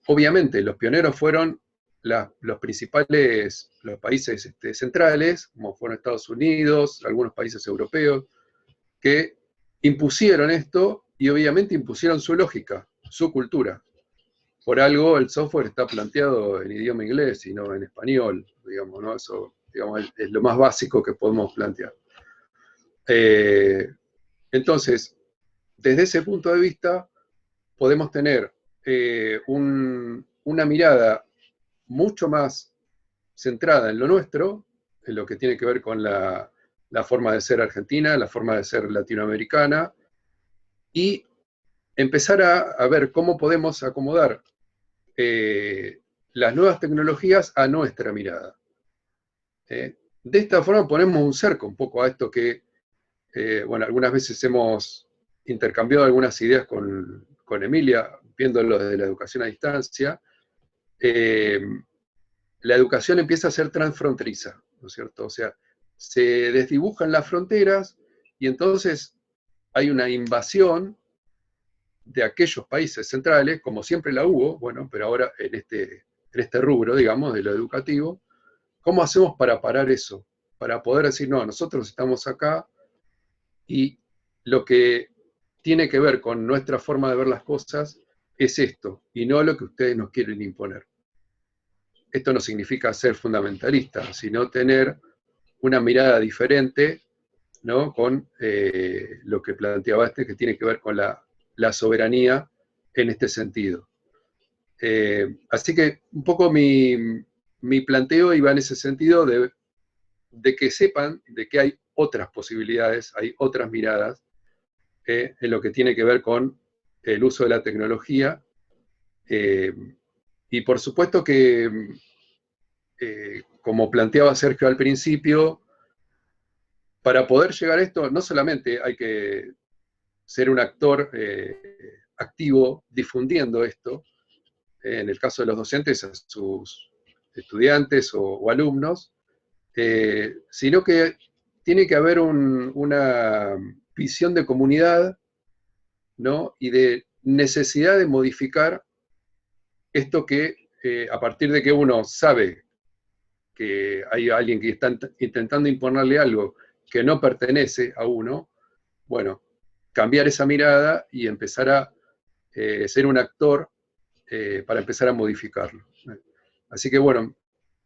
obviamente los pioneros fueron los principales, los países centrales, como fueron Estados Unidos, algunos países europeos, que impusieron esto y obviamente impusieron su lógica, su cultura. Por algo el software está planteado en idioma inglés y no en español, digamos, ¿no? Eso, digamos, es lo más básico que podemos plantear. Entonces, desde ese punto de vista, podemos tener una mirada mucho más centrada en lo nuestro, en lo que tiene que ver con la forma de ser argentina, la forma de ser latinoamericana, y empezar a ver cómo podemos acomodar las nuevas tecnologías a nuestra mirada. De esta forma ponemos un cerco un poco a esto que, bueno, algunas veces hemos intercambiado algunas ideas con Emilia, viéndolo desde la educación a distancia. La educación empieza a ser transfronteriza, ¿no es cierto? O sea, se desdibujan las fronteras y entonces hay una invasión de aquellos países centrales, como siempre la hubo, bueno, pero ahora en este rubro, digamos, de lo educativo. ¿Cómo hacemos para parar eso? Para poder decir, no, nosotros estamos acá y lo que tiene que ver con nuestra forma de ver las cosas es esto, y no lo que ustedes nos quieren imponer. Esto no significa ser fundamentalista, sino tener una mirada diferente, ¿no? Con lo que planteaba que tiene que ver con la soberanía en este sentido. Así que un poco mi planteo iba en ese sentido de que sepan de que hay otras posibilidades, hay otras miradas en lo que tiene que ver con el uso de la tecnología. Y por supuesto que, como planteaba Sergio al principio, para poder llegar a esto, no solamente hay que ser un actor activo difundiendo esto, en el caso de los docentes, a sus estudiantes o alumnos, sino que tiene que haber una visión de comunidad, ¿no? Y de necesidad de modificar esto que, a partir de que uno sabe que hay alguien que está intentando imponerle algo que no pertenece a uno, bueno, cambiar esa mirada y empezar a ser un actor para empezar a modificarlo. Así que bueno,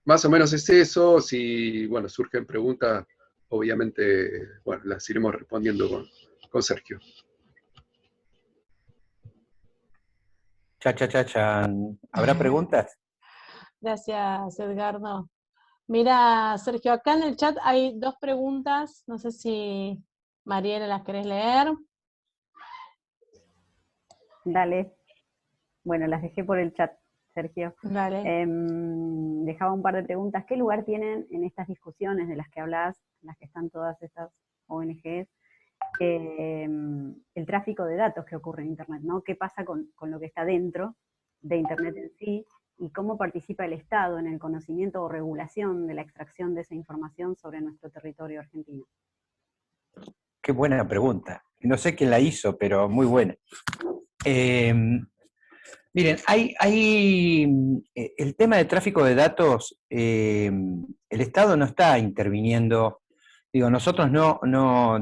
más o menos es eso. Si bueno, surgen preguntas, obviamente bueno, las iremos respondiendo con Sergio. Chan. ¿Habrá preguntas? Gracias, Edgardo. Mira, Sergio, acá en el chat hay dos preguntas, no sé si Mariela las querés leer. Dale. Bueno, las dejé por el chat, Sergio. Dale. Dejaba un par de preguntas. ¿Qué lugar tienen en estas discusiones de las que hablas, en las que están todas estas ONGs, el tráfico de datos que ocurre en Internet, ¿no? ¿Qué pasa con lo que está dentro de Internet en sí? ¿Y cómo participa el Estado en el conocimiento o regulación de la extracción de esa información sobre nuestro territorio argentino? Qué buena pregunta. No sé quién la hizo, pero muy buena. Miren, el tema de tráfico de datos, el Estado no está interviniendo. Digo, nosotros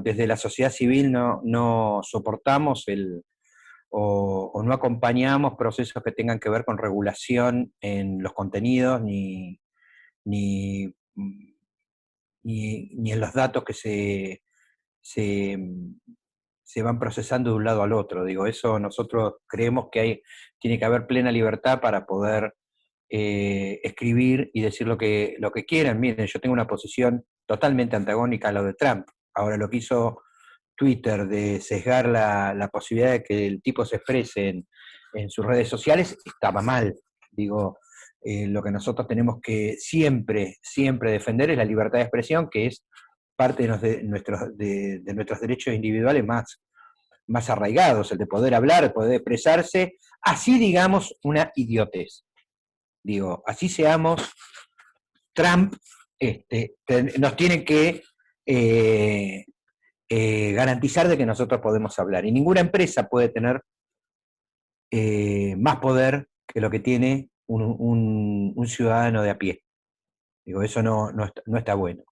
desde la sociedad civil no soportamos o no acompañamos procesos que tengan que ver con regulación en los contenidos ni en los datos que se van procesando de un lado al otro. Digo, eso nosotros creemos que tiene que haber plena libertad para poder escribir y decir lo que quieran. Miren, yo tengo una posición totalmente antagónica a lo de Trump. Ahora, lo que hizo Twitter de sesgar la posibilidad de que el tipo se exprese en sus redes sociales estaba mal. Digo, lo que nosotros tenemos que siempre defender es la libertad de expresión, que es parte de nuestros derechos individuales más arraigados, el de poder hablar, de poder expresarse, así digamos una idiotez. Digo, así seamos Trump, nos tiene que garantizar de que nosotros podemos hablar. Y ninguna empresa puede tener más poder que lo que tiene un ciudadano de a pie. Digo, eso no está bueno.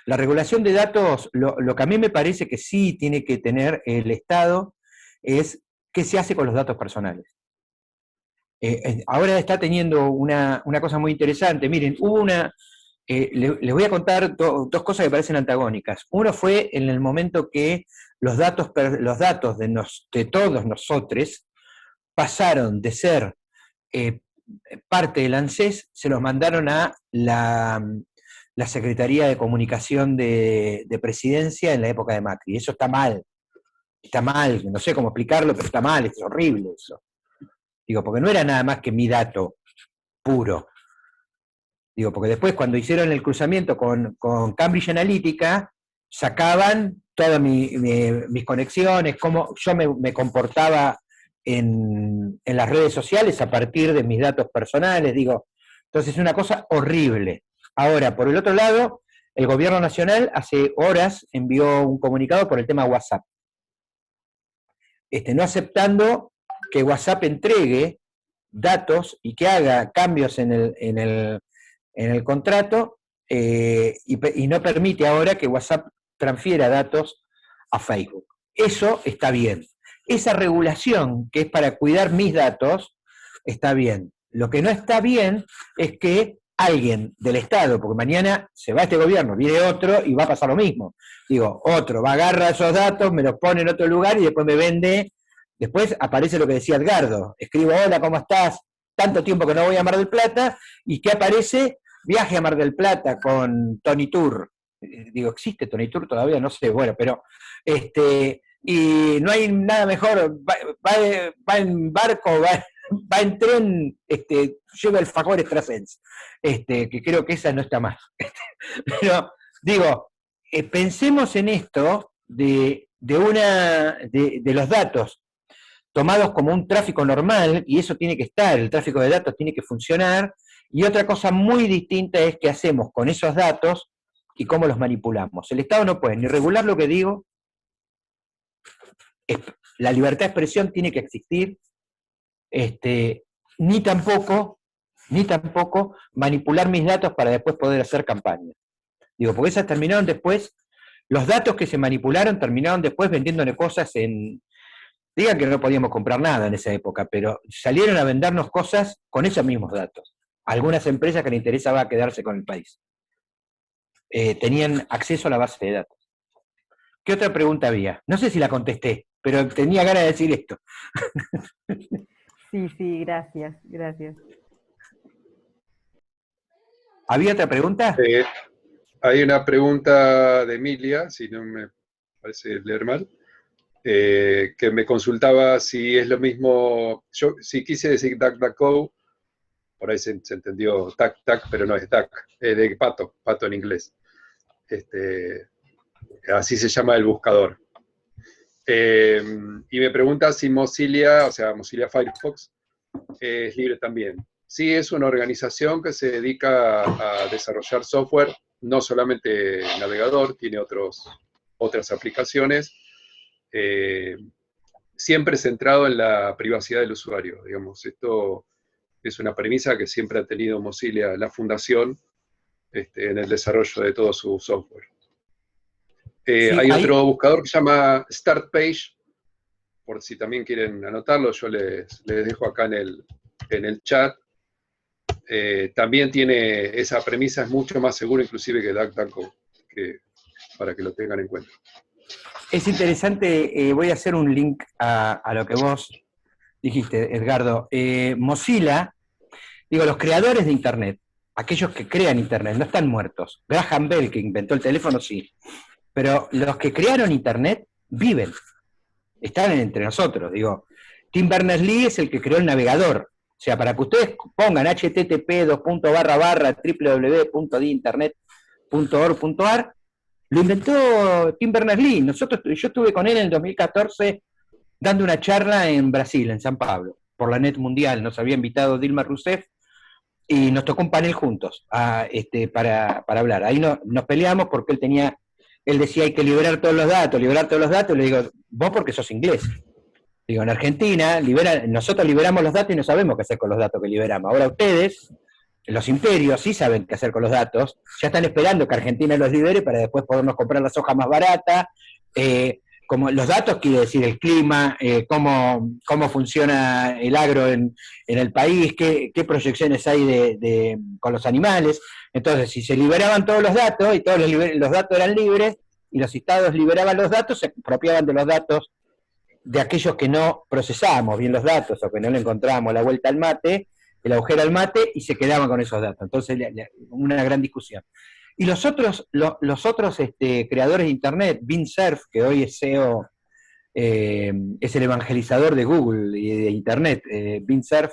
La regulación de datos, lo que a mí me parece que sí tiene que tener el Estado es qué se hace con los datos personales. Ahora está teniendo una cosa muy interesante. Miren, les voy a contar dos cosas que parecen antagónicas. Uno fue en el momento que los datos de todos nosotros pasaron de ser parte del ANSES, se los mandaron a la Secretaría de Comunicación de Presidencia en la época de Macri. Eso está mal, no sé cómo explicarlo, pero está mal, es horrible eso. Digo, porque no era nada más que mi dato puro. Digo, porque después cuando hicieron el cruzamiento con Cambridge Analytica, sacaban todas mis conexiones, cómo yo me comportaba en las redes sociales a partir de mis datos personales, digo, entonces es una cosa horrible. Ahora, por el otro lado, el gobierno nacional hace horas envió un comunicado por el tema WhatsApp, no aceptando que WhatsApp entregue datos y que haga cambios en el contrato y no permite ahora que WhatsApp transfiera datos a Facebook. Eso está bien. Esa regulación que es para cuidar mis datos está bien. Lo que no está bien es que alguien del Estado, porque mañana se va este gobierno, viene otro y va a pasar lo mismo. Digo, otro va a agarrar esos datos, me los pone en otro lugar y después me vende. Después aparece lo que decía Edgardo. Escribo, hola, ¿cómo estás? Tanto tiempo que no voy a Mar del Plata, y ¿qué aparece? Viaje a Mar del Plata con Tony Tour. Digo, ¿existe Tony Tour todavía? No sé, bueno, pero y no hay nada mejor, va en barco, va en tren, lleva el Facor Extrasense, que creo que esa no está más. Pero, digo, pensemos en esto de los datos tomados como un tráfico normal, y eso tiene que estar, el tráfico de datos tiene que funcionar, y otra cosa muy distinta es qué hacemos con esos datos y cómo los manipulamos. El Estado no puede ni regular lo que digo, la libertad de expresión tiene que existir, ni tampoco manipular mis datos para después poder hacer campaña. Digo, porque esas terminaron después, los datos que se manipularon terminaron después vendiéndole cosas digan que no podíamos comprar nada en esa época, pero salieron a vendernos cosas con esos mismos datos. Algunas empresas que les interesaba quedarse con el país. Tenían acceso a la base de datos. ¿Qué otra pregunta había? No sé si la contesté, pero tenía ganas de decir esto. Sí, gracias, gracias. ¿Había otra pregunta? Hay una pregunta de Emilia, si no me parece leer mal, que me consultaba si es lo mismo, yo si quise decir DuckDuckGo, por ahí se entendió tac, pero no es duck, de pato en inglés. Así se llama el buscador. Y me pregunta si Mozilla, o sea, Mozilla Firefox, es libre también. Sí, es una organización que se dedica a desarrollar software, no solamente navegador, tiene otras aplicaciones, siempre centrado en la privacidad del usuario. Digamos, esto es una premisa que siempre ha tenido Mozilla, la fundación, en el desarrollo de todo su software. Sí, hay otro buscador que se llama StartPage, por si también quieren anotarlo, yo les dejo acá en el chat. También tiene esa premisa, es mucho más seguro inclusive que DuckDuckGo, para que lo tengan en cuenta. Es interesante, voy a hacer un link a lo que vos dijiste, Edgardo. Mozilla, digo, los creadores de Internet, aquellos que crean Internet, no están muertos. Graham Bell, que inventó el teléfono, sí. Pero los que crearon Internet viven, están entre nosotros. Digo, Tim Berners-Lee es el que creó el navegador. O sea, para que ustedes pongan http://www.dinternet.org.ar, lo inventó Tim Berners-Lee. Yo estuve con él en el 2014 dando una charla en Brasil, en San Pablo, por la Net Mundial. Nos había invitado Dilma Rousseff y nos tocó un panel juntos para hablar. Ahí nos peleamos porque él decía hay que liberar todos los datos, y le digo, vos porque sos inglés. Digo, en Argentina, nosotros liberamos los datos y no sabemos qué hacer con los datos que liberamos. Ahora ustedes, los imperios, sí saben qué hacer con los datos, ya están esperando que Argentina los libere para después podernos comprar la soja más barata. Como los datos quiere decir el clima, cómo funciona el agro en el país, qué proyecciones hay con los animales. Entonces, si se liberaban todos los datos y todos los datos eran libres y los estados liberaban los datos, se apropiaban de los datos de aquellos que no procesábamos bien los datos o que no le encontrábamos la vuelta al mate, el agujero al mate, y se quedaban con esos datos. Entonces, una gran discusión. Y los otros creadores de Internet, Vint Cerf, que hoy es CEO, es el evangelizador de Google y de Internet. Vint Cerf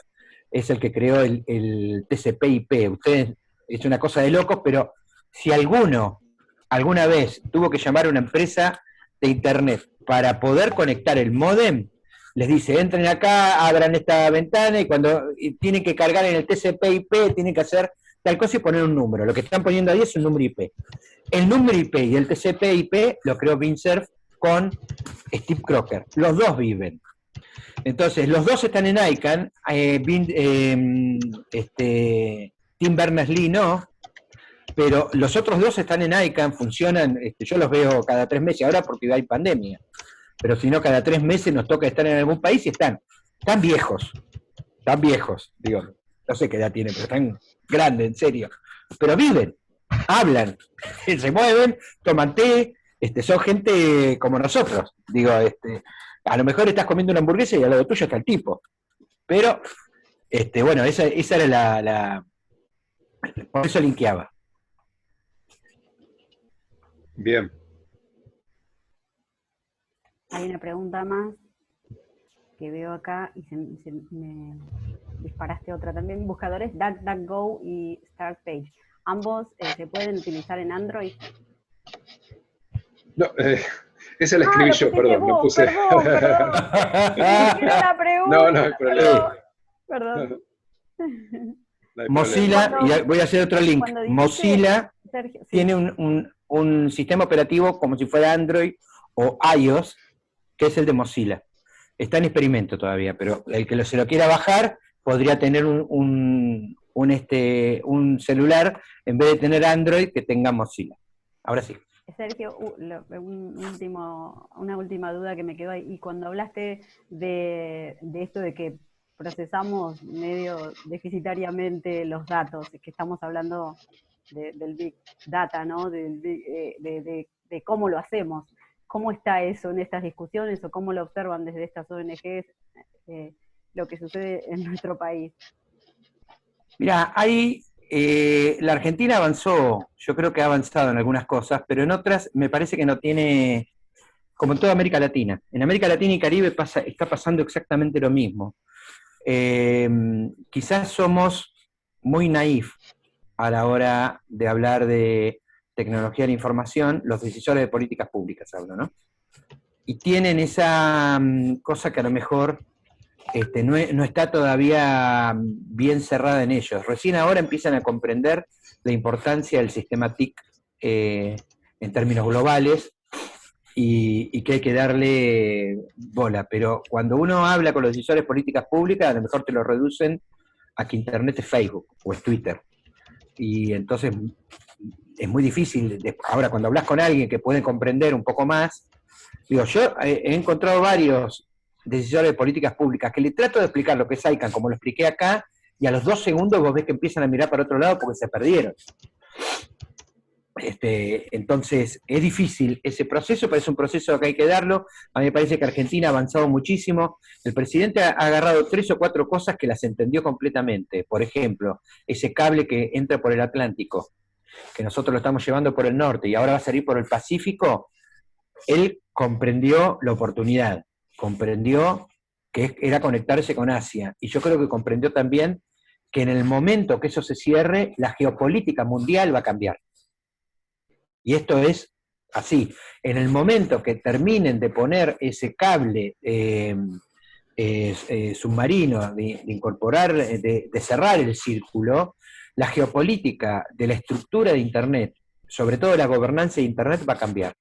es el que creó el TCP/IP. Ustedes, es una cosa de locos, pero si alguno alguna vez tuvo que llamar a una empresa de Internet para poder conectar el módem, les dice, entren acá, abran esta ventana y cuando tienen que cargar en el TCP/IP, tienen que hacer tal cosa y poner un número. Lo que están poniendo ahí es un número IP. El número IP y el TCP/IP lo creó Vint Cerf con Steve Crocker. Los dos viven. Entonces, los dos están en ICANN, Tim Berners-Lee no, pero los otros dos están en ICANN, funcionan, yo los veo cada 3 meses ahora porque hay pandemia, pero si no, cada 3 meses nos toca estar en algún país y están viejos, digo, no sé qué edad tienen, pero están grandes, en serio, pero viven, hablan, se mueven, toman té, son gente como nosotros, digo, a lo mejor estás comiendo una hamburguesa y al lado tuyo está el tipo, pero, bueno, esa era por eso linkeaba. Bien. Hay una pregunta más que veo acá y me disparaste otra también. Buscadores DuckDuckGo y StartPage. ¿Ambos se pueden utilizar en Android? No, esa la escribí yo, perdón. Vos, no puse. Perdón. Hicieron la pregunta. No, no hay problema. Perdón. No hay Mozilla, y voy a hacer otro link. Mozilla Sergio, sí. tiene un sistema operativo como si fuera Android o iOS, que es el de Mozilla. Está en experimento todavía, pero el que se lo quiera bajar podría tener un celular, en vez de tener Android, que tenga Mozilla. Ahora sí. Sergio, una última duda que me quedó ahí. Y cuando hablaste de esto de que procesamos medio deficitariamente los datos, que estamos hablando del Big Data, ¿no? De cómo lo hacemos. ¿Cómo está eso en estas discusiones o cómo lo observan desde estas ONGs? lo que sucede en nuestro país. Mira, la Argentina avanzó, yo creo que ha avanzado en algunas cosas, pero en otras me parece que no tiene, como en toda América Latina. En América Latina y Caribe está pasando exactamente lo mismo. Quizás somos muy naif a la hora de hablar de tecnología de la información, los decisores de políticas públicas hablo, ¿no? Y tienen esa cosa que a lo mejor no está todavía bien cerrada en ellos. Recién ahora empiezan a comprender la importancia del sistema TIC en términos globales y que hay que darle bola. Pero cuando uno habla con los decisores de políticas públicas, a lo mejor te lo reducen a que Internet es Facebook o es Twitter. Y entonces es muy difícil. Ahora, cuando hablas con alguien que puede comprender un poco más, digo, yo he encontrado varios decisores de políticas públicas que le trato de explicar lo que es ICANN, como lo expliqué acá, y a los 2 segundos vos ves que empiezan a mirar para otro lado porque se perdieron. Entonces, es difícil ese proceso, pero es un proceso que hay que darlo. A mí me parece que Argentina ha avanzado muchísimo. El presidente ha agarrado 3 o 4 cosas que las entendió completamente. Por ejemplo, ese cable que entra por el Atlántico, que nosotros lo estamos llevando por el norte y ahora va a salir por el Pacífico. Él comprendió la oportunidad, comprendió que era conectarse con Asia, y yo creo que comprendió también que en el momento que eso se cierre, la geopolítica mundial va a cambiar. Y esto es así. En el momento que terminen de poner ese cable submarino, de incorporar, de cerrar el círculo, la geopolítica de la estructura de Internet, sobre todo la gobernanza de Internet, va a cambiar.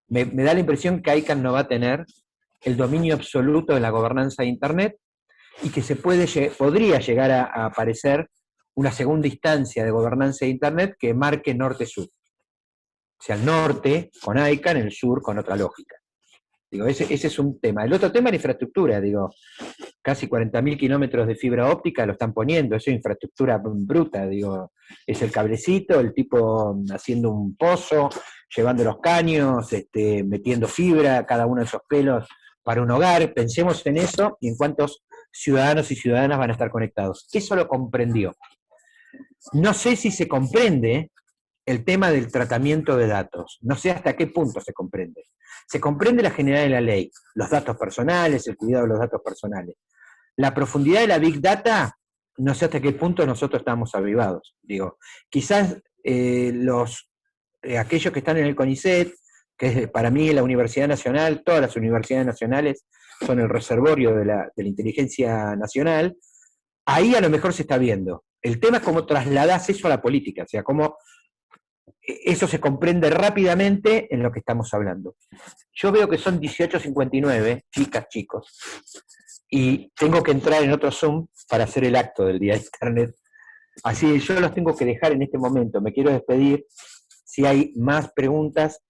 Me da la impresión que ICANN no va a tener el dominio absoluto de la gobernanza de Internet y que podría llegar a aparecer una segunda instancia de gobernanza de Internet que marque norte-sur. O sea, el norte con ICANN, el sur con otra lógica. Digo, ese es un tema. El otro tema es la infraestructura, digo, casi 40.000 kilómetros de fibra óptica lo están poniendo, eso es infraestructura bruta, digo, es el cablecito, el tipo haciendo un pozo, llevando los caños, metiendo fibra, cada uno de esos pelos para un hogar. Pensemos en eso y en cuántos ciudadanos y ciudadanas van a estar conectados. Eso lo comprendió. No sé si se comprende el tema del tratamiento de datos, no sé hasta qué punto se comprende. Se comprende la generalidad de la ley, los datos personales, el cuidado de los datos personales. La profundidad de la Big Data, no sé hasta qué punto nosotros estamos avivados. Digo, quizás aquellos que están en el CONICET, que es para mí la Universidad Nacional, todas las universidades nacionales son el reservorio de la inteligencia nacional, ahí a lo mejor se está viendo. El tema es cómo trasladás eso a la política, o sea, cómo eso se comprende rápidamente en lo que estamos hablando. Yo veo que son 18:59, chicas, chicos, y tengo que entrar en otro Zoom para hacer el acto del Día de Internet. Así que yo los tengo que dejar en este momento. Me quiero despedir. Si hay más preguntas,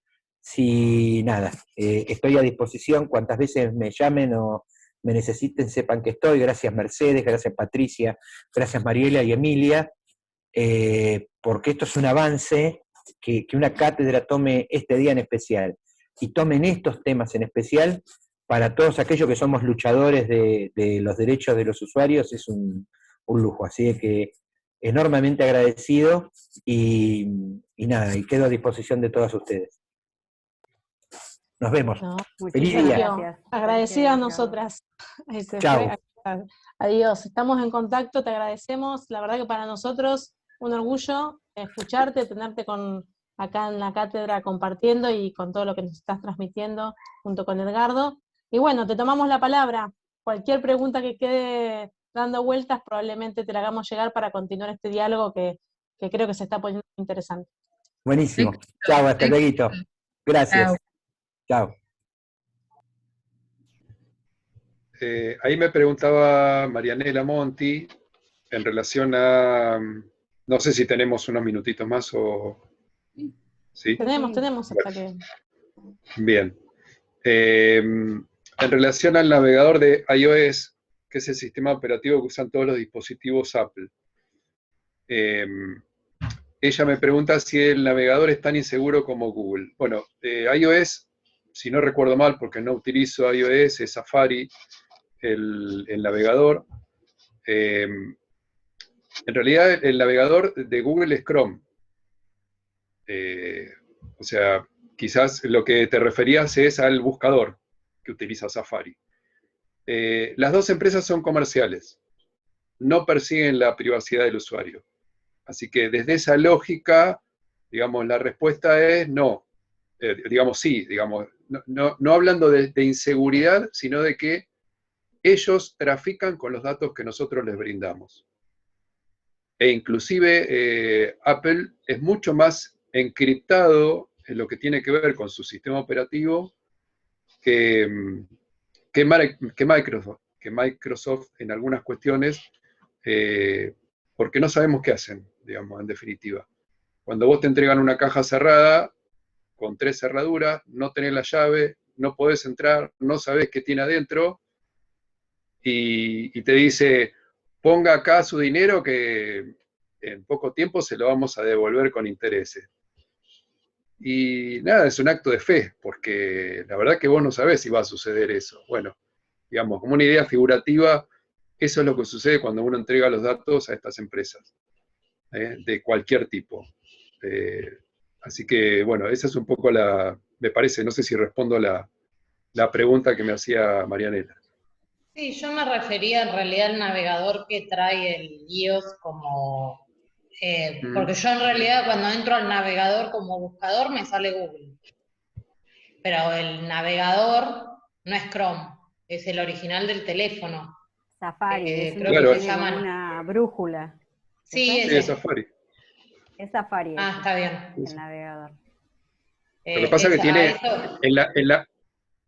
estoy a disposición. Cuantas veces me llamen o me necesiten, sepan que estoy. Gracias Mercedes, gracias Patricia, gracias Mariela y Emilia, porque esto es un avance, que una cátedra tome este día en especial y tomen estos temas en especial para todos aquellos que somos luchadores de los derechos de los usuarios, es un lujo. Así que enormemente agradecido y quedo a disposición de todas ustedes. Nos vemos. No, Feliz día. Gracias. Agradecida a nosotras. Chao. Adiós, estamos en contacto, te agradecemos. La verdad que para nosotros un orgullo escucharte, tenerte acá en la cátedra compartiendo y con todo lo que nos estás transmitiendo junto con Edgardo. Y bueno, te tomamos la palabra. Cualquier pregunta que quede dando vueltas probablemente te la hagamos llegar para continuar este diálogo que creo que se está poniendo interesante. Buenísimo. Chao, hasta luego. Gracias. Chao. Ahí me preguntaba Marianela Monti en relación a, no sé si tenemos unos minutitos más o... ¿Sí? Tenemos hasta que... Bien. En relación al navegador de iOS, que es el sistema operativo que usan todos los dispositivos Apple, ella me pregunta si el navegador es tan inseguro como Google. Bueno, iOS, si no recuerdo mal, porque no utilizo iOS, es Safari, el navegador. En realidad el navegador de Google es Chrome. O sea, quizás lo que te referías es al buscador que utiliza Safari. Las dos empresas son comerciales, no persiguen la privacidad del usuario. Así que desde esa lógica, digamos, la respuesta es no. Digamos, sí, digamos, no hablando de inseguridad, sino de que ellos trafican con los datos que nosotros les brindamos. E inclusive Apple es mucho más encriptado en lo que tiene que ver con su sistema operativo que Microsoft en algunas cuestiones, porque no sabemos qué hacen, digamos, en definitiva. Cuando vos te entregan una caja cerrada, con 3 cerraduras, no tenés la llave, no podés entrar, no sabés qué tiene adentro, y te dice, ponga acá su dinero que en poco tiempo se lo vamos a devolver con intereses. Y nada, es un acto de fe, porque la verdad que vos no sabés si va a suceder eso. Bueno, digamos, como una idea figurativa, eso es lo que sucede cuando uno entrega los datos a estas empresas, de cualquier tipo. Así que, bueno, esa es un poco me parece, no sé si respondo a la pregunta que me hacía Marianela. Sí, yo me refería en realidad al navegador que trae el iOS como... porque yo en realidad cuando entro al navegador como buscador me sale Google. Pero el navegador no es Chrome, es el original del teléfono. Safari, es creo uno que que se tiene llaman... como una brújula. Sí, Sí, es Safari. Es Safari. Ah, está bien. El navegador. Lo que pasa es que tiene, eso...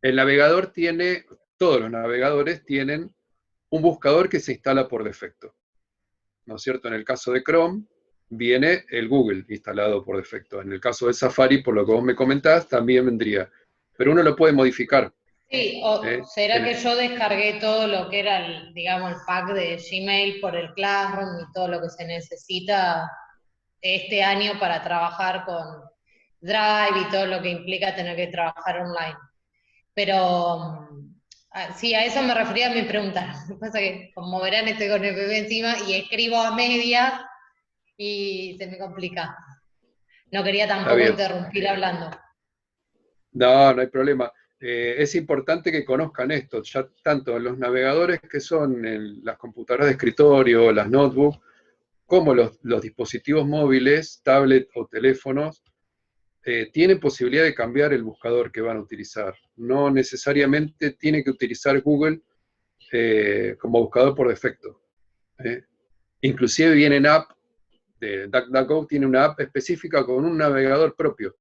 el navegador tiene, todos los navegadores tienen un buscador que se instala por defecto. ¿No es cierto? En el caso de Chrome, viene el Google instalado por defecto. En el caso de Safari, por lo que vos me comentás, también vendría. Pero uno lo puede modificar. Sí, o será que yo descargué todo lo que era, digamos, el pack de Gmail por el Classroom y todo lo que se necesita este año para trabajar con Drive y todo lo que implica tener que trabajar online. Pero sí, a eso me refería a mi pregunta. Lo que pasa es que, como verán, estoy con el bebé encima y escribo a medias y se me complica. No quería tampoco interrumpir hablando. No, no hay problema. Es importante que conozcan esto, ya tanto en los navegadores que son en las computadoras de escritorio, las notebooks, como los dispositivos móviles, tablet o teléfonos, tienen posibilidad de cambiar el buscador que van a utilizar. No necesariamente tiene que utilizar Google como buscador por defecto. Inclusive vienen app, DuckDuckGo tiene una app específica con un navegador propio.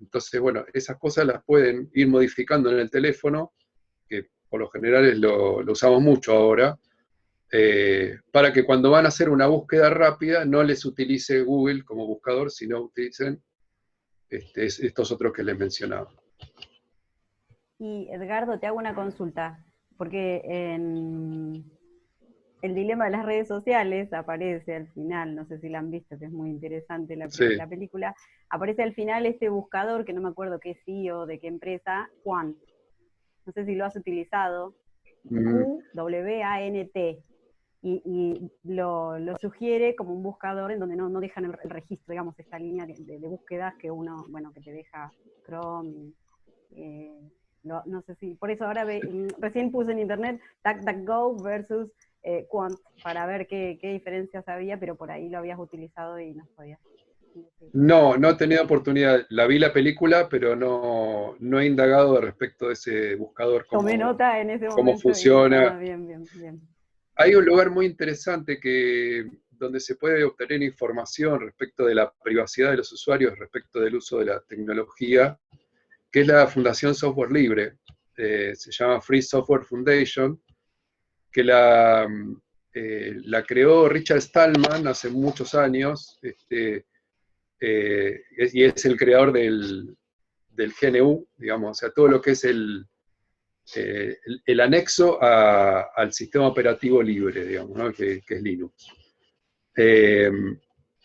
Entonces, bueno, esas cosas las pueden ir modificando en el teléfono, que por lo general lo usamos mucho ahora, para que cuando van a hacer una búsqueda rápida no les utilice Google como buscador, sino utilicen estos otros que les mencionaba. Y Edgardo, te hago una consulta, porque en el dilema de las redes sociales aparece al final, no sé si la han visto, que es muy interesante la película, aparece al final este buscador, que no me acuerdo qué CEO, de qué empresa, Juan. No sé si lo has utilizado, QWANT, y lo sugiere como un buscador en donde no dejan el registro, digamos, esta línea de búsquedas que uno, bueno, que te deja Chrome, no sé si, por eso ahora recién puse en internet DuckDuckGo versus Quant, para ver qué diferencias había, pero por ahí lo habías utilizado y no podías. No he tenido oportunidad. La vi la película, pero no he indagado respecto de ese buscador. Tomé nota en ese momento. Cómo funciona. Bien. Hay un lugar muy interesante donde se puede obtener información respecto de la privacidad de los usuarios, respecto del uso de la tecnología, que es la Fundación Software Libre. Se llama Free Software Foundation, que la creó Richard Stallman hace muchos años, y es el creador del GNU, digamos, o sea, todo lo que es el anexo al sistema operativo libre, digamos, ¿no? que es Linux.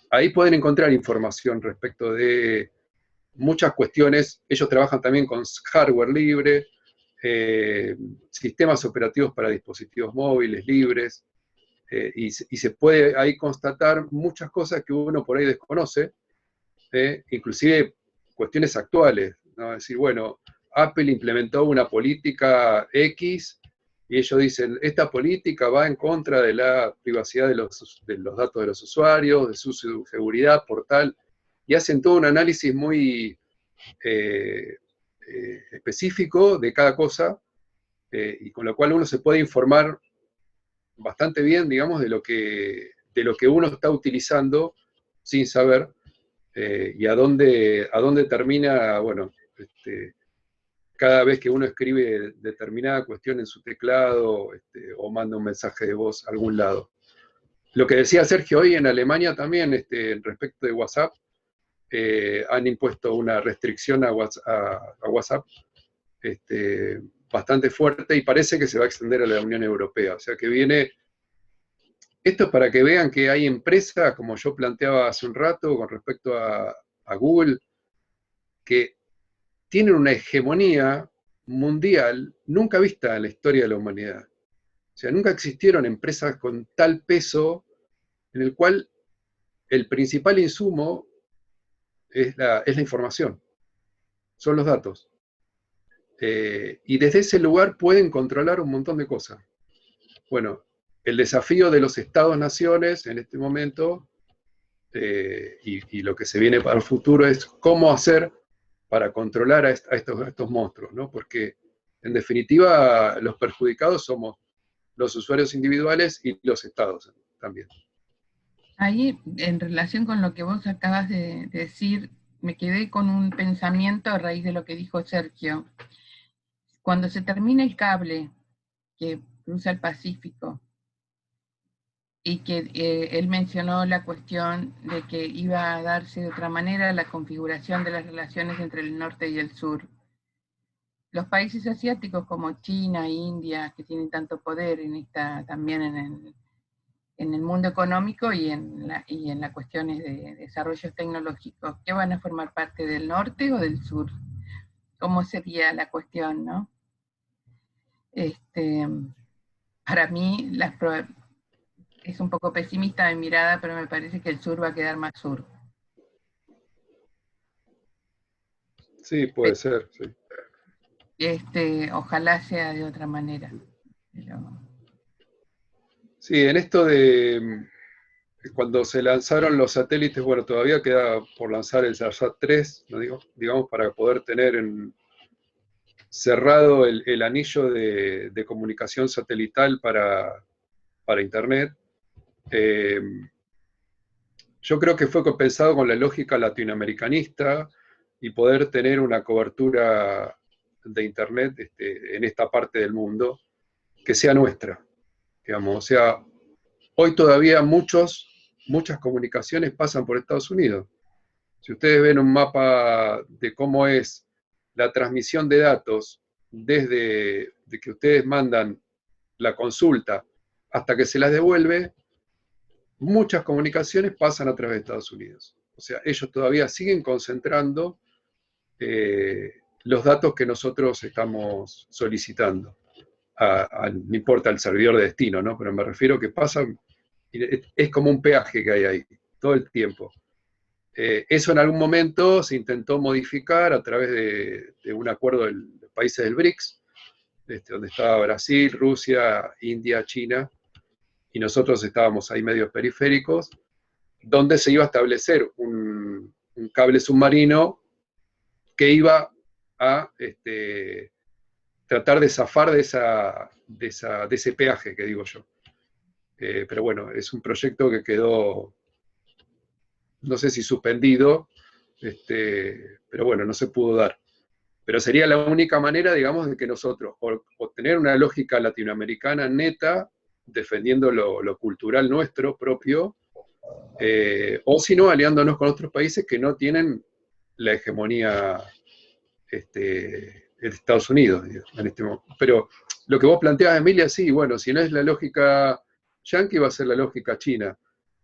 Ahí pueden encontrar información respecto de muchas cuestiones. Ellos trabajan también con hardware libre, sistemas operativos para dispositivos móviles libres, y se puede ahí constatar muchas cosas que uno por ahí desconoce, inclusive cuestiones actuales, ¿no? Es decir, bueno, Apple implementó una política X, y ellos dicen, esta política va en contra de la privacidad de los datos de los usuarios, de su seguridad, por tal, y hacen todo un análisis muy específico de cada cosa, y con lo cual uno se puede informar bastante bien, digamos, de lo que uno está utilizando sin saber, y a dónde termina, bueno, cada vez que uno escribe determinada cuestión en su teclado, o manda un mensaje de voz a algún lado. Lo que decía Sergio, hoy en Alemania también, respecto de WhatsApp, han impuesto una restricción a WhatsApp bastante fuerte, y parece que se va a extender a la Unión Europea. O sea que viene... Esto es para que vean que hay empresas, como yo planteaba hace un rato con respecto a Google, que tienen una hegemonía mundial nunca vista en la historia de la humanidad. O sea, nunca existieron empresas con tal peso, en el cual el principal insumo es la información, son los datos. Y desde ese lugar pueden controlar un montón de cosas. Bueno, el desafío de los Estados-naciones en este momento, y lo que se viene para el futuro, es cómo hacer para controlar a estos monstruos, ¿no? Porque, en definitiva, los perjudicados somos los usuarios individuales y los estados también. Ahí, en relación con lo que vos acabas de decir, me quedé con un pensamiento a raíz de lo que dijo Sergio. Cuando se termina el cable que cruza el Pacífico, y que él mencionó la cuestión de que iba a darse de otra manera la configuración de las relaciones entre el norte y el sur. Los países asiáticos como China, India, que tienen tanto poder también en el mundo económico y en las cuestiones de desarrollos tecnológicos, ¿qué van a formar parte del norte o del sur? ¿Cómo sería la cuestión, no? Para mí, es un poco pesimista mi mirada, pero me parece que el sur va a quedar más sur. Sí, puede ser, sí. Ojalá sea de otra manera. Pero... Sí, en esto de cuando se lanzaron los satélites, bueno, todavía queda por lanzar el Sarsat 3, ¿no? digamos, para poder tener cerrado el anillo de comunicación satelital para Internet. Yo creo que fue pensado con la lógica latinoamericanista, y poder tener una cobertura de Internet en esta parte del mundo que sea nuestra, digamos. O sea, hoy todavía muchas comunicaciones pasan por Estados Unidos. Si ustedes ven un mapa de cómo es la transmisión de datos desde que ustedes mandan la consulta hasta que se las devuelve, muchas comunicaciones pasan a través de Estados Unidos. O sea, ellos todavía siguen concentrando los datos que nosotros estamos solicitando. No importa el servidor de destino, ¿no? Pero me refiero que pasan, es como un peaje que hay ahí, todo el tiempo. Eso en algún momento se intentó modificar a través de un acuerdo de los países del BRICS, donde estaba Brasil, Rusia, India, China, y nosotros estábamos ahí medios periféricos, donde se iba a establecer un cable submarino que iba a tratar de zafar de ese peaje que digo yo. Pero bueno, es un proyecto que quedó, no sé si suspendido, pero bueno, no se pudo dar. Pero sería la única manera, digamos, de que nosotros, o tener una lógica latinoamericana neta, defendiendo lo cultural nuestro propio, o si no, aliándonos con otros países que no tienen la hegemonía de Estados Unidos en este momento. Pero lo que vos planteabas, Emilia, sí, bueno, si no es la lógica yanqui, va a ser la lógica china.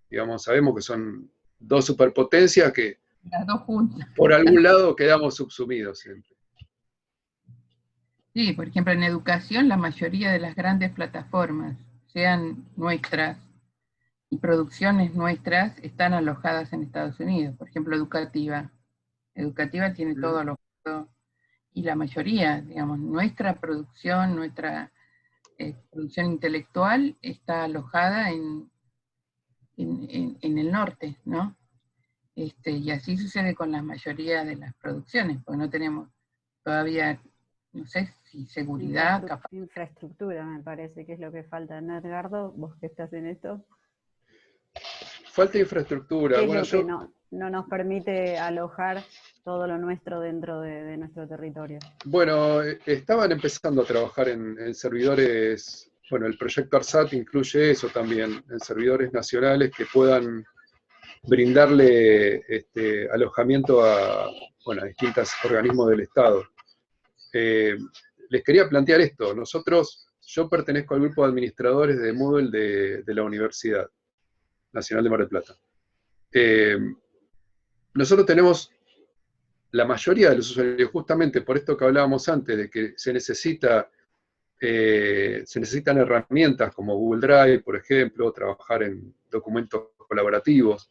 Digamos, sabemos que son dos superpotencias que las dos juntas, por algún lado quedamos subsumidos siempre. Sí, por ejemplo, en educación la mayoría de las grandes plataformas, sean nuestras y producciones nuestras, están alojadas en Estados Unidos. Por ejemplo, Educativa. Educativa tiene todo alojado, y la mayoría, digamos, nuestra producción intelectual está alojada en el norte, ¿no? Y así sucede con la mayoría de las producciones, porque no tenemos todavía, no sé si seguridad, infraestructura me parece que es lo que falta, ¿no, Edgardo? Vos que estás en esto. Falta infraestructura. ¿Qué es bueno, lo que no nos permite alojar todo lo nuestro dentro de nuestro territorio? Bueno, estaban empezando a trabajar en servidores, bueno, el proyecto ARSAT incluye eso también, en servidores nacionales que puedan brindarle alojamiento a distintos organismos del Estado. Les quería plantear esto. Yo pertenezco al grupo de administradores de Moodle de la Universidad Nacional de Mar del Plata. Nosotros tenemos la mayoría de los usuarios, justamente por esto que hablábamos antes, de que se necesitan herramientas como Google Drive, por ejemplo, trabajar en documentos colaborativos.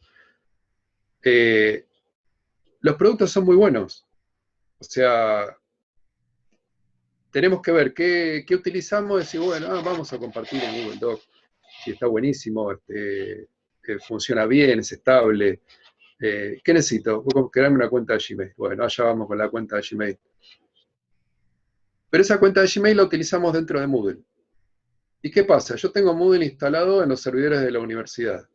Los productos son muy buenos. O sea, tenemos que ver qué utilizamos y decir, bueno, vamos a compartir en Google Doc, si está buenísimo, funciona bien, es estable. ¿Qué necesito? Voy a crearme una cuenta de Gmail. Bueno, allá vamos con la cuenta de Gmail. Pero esa cuenta de Gmail la utilizamos dentro de Moodle. ¿Y qué pasa? Yo tengo Moodle instalado en los servidores de la universidad,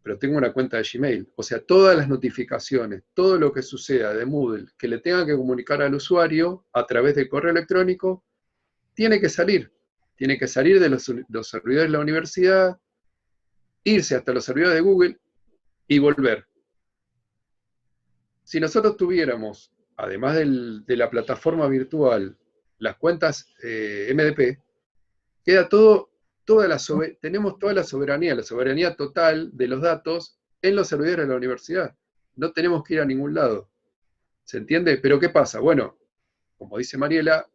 pero tengo una cuenta de Gmail. O sea, todas las notificaciones, todo lo que suceda de Moodle que le tenga que comunicar al usuario a través del correo electrónico, tiene que salir. Tiene que salir de los servidores de la universidad, irse hasta los servidores de Google y volver. Si nosotros tuviéramos, además de la plataforma virtual, las cuentas MDP, queda tenemos toda la soberanía total de los datos en los servidores de la universidad. No tenemos que ir a ningún lado. ¿Se entiende? Pero ¿qué pasa? Bueno, como dice Mariela,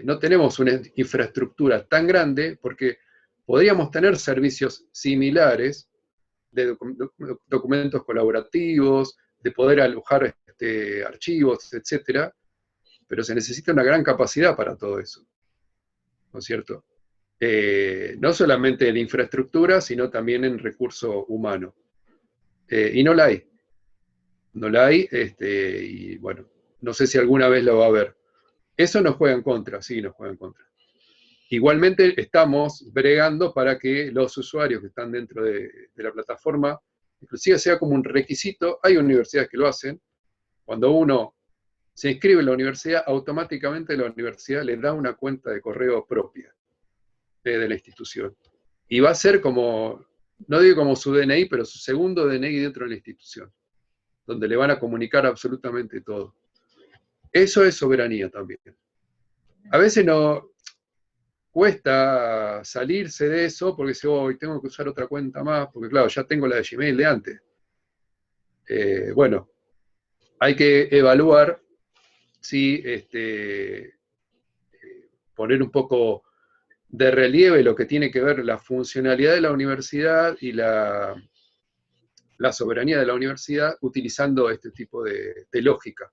no tenemos una infraestructura tan grande porque podríamos tener servicios similares de documentos colaborativos, de poder alojar archivos, etcétera, pero se necesita una gran capacidad para todo eso, ¿no es cierto? No solamente en infraestructura, sino también en recurso humano. Y no la hay. No la hay, y bueno, no sé si alguna vez lo va a haber. Eso nos juega en contra, sí, nos juega en contra. Igualmente estamos bregando para que los usuarios que están dentro de la plataforma, inclusive sea como un requisito, hay universidades que lo hacen, cuando uno se inscribe en la universidad, automáticamente la universidad le da una cuenta de correo propia de la institución. Y va a ser como, no digo como su DNI, pero su segundo DNI dentro de la institución, donde le van a comunicar absolutamente todo. Eso es soberanía también. A veces no cuesta salirse de eso porque dice, hoy tengo que usar otra cuenta más, porque claro, ya tengo la de Gmail de antes. Bueno, hay que evaluar si poner un poco de relieve lo que tiene que ver la funcionalidad de la universidad y la soberanía de la universidad utilizando este tipo de lógica.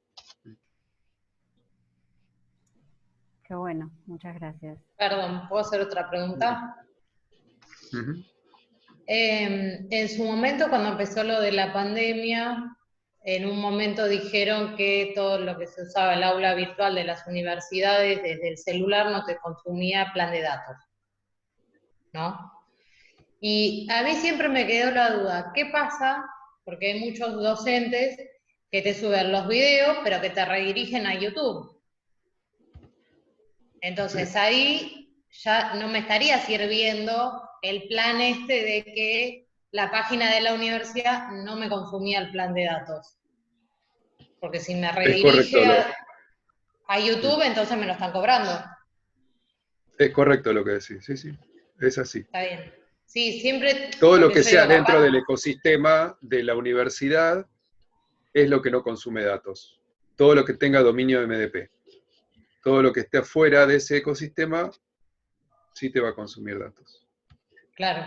Qué bueno, muchas gracias. Perdón, ¿puedo hacer otra pregunta? Uh-huh. En su momento, cuando empezó lo de la pandemia, en un momento dijeron que todo lo que se usaba en el aula virtual de las universidades desde el celular no te consumía plan de datos, ¿no? Y a mí siempre me quedó la duda, ¿qué pasa? Porque hay muchos docentes que te suben los videos, pero que te redirigen a YouTube. Entonces ahí ya no me estaría sirviendo el plan de que la página de la universidad no me consumía el plan de datos. Porque si me redirige a YouTube, entonces me lo están cobrando. Es correcto lo que decís, sí, es así. Está bien. Sí, siempre... Todo lo que sea dentro del ecosistema de la universidad es lo que no consume datos. Todo lo que tenga dominio de MDP. todo lo que esté afuera de ese ecosistema sí te va a consumir datos. Claro.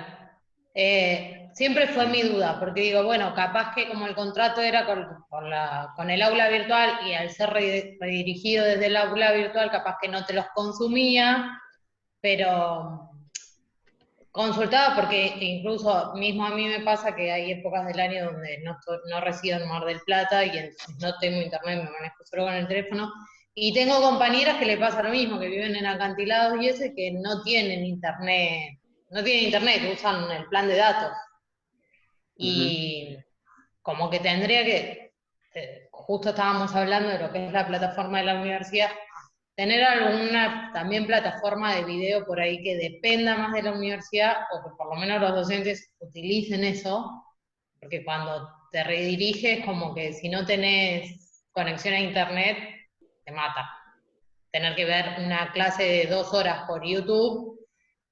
Siempre fue mi duda, porque digo, bueno, capaz que como el contrato era con el aula virtual y al ser redirigido desde el aula virtual, capaz que no te los consumía, pero consultaba porque incluso mismo a mí me pasa que hay épocas del año donde no resido en Mar del Plata y entonces no tengo internet, me manejo solo con el teléfono, y tengo compañeras que le pasa lo mismo, que viven en acantilados y ese, que no tienen internet, usan el plan de datos. Y como que tendría que, justo estábamos hablando de lo que es la plataforma de la universidad, tener alguna también plataforma de video por ahí que dependa más de la universidad, o que por lo menos los docentes utilicen eso, porque cuando te rediriges, como que si no tenés conexión a internet, te mata. Tener que ver una clase de 2 horas por YouTube,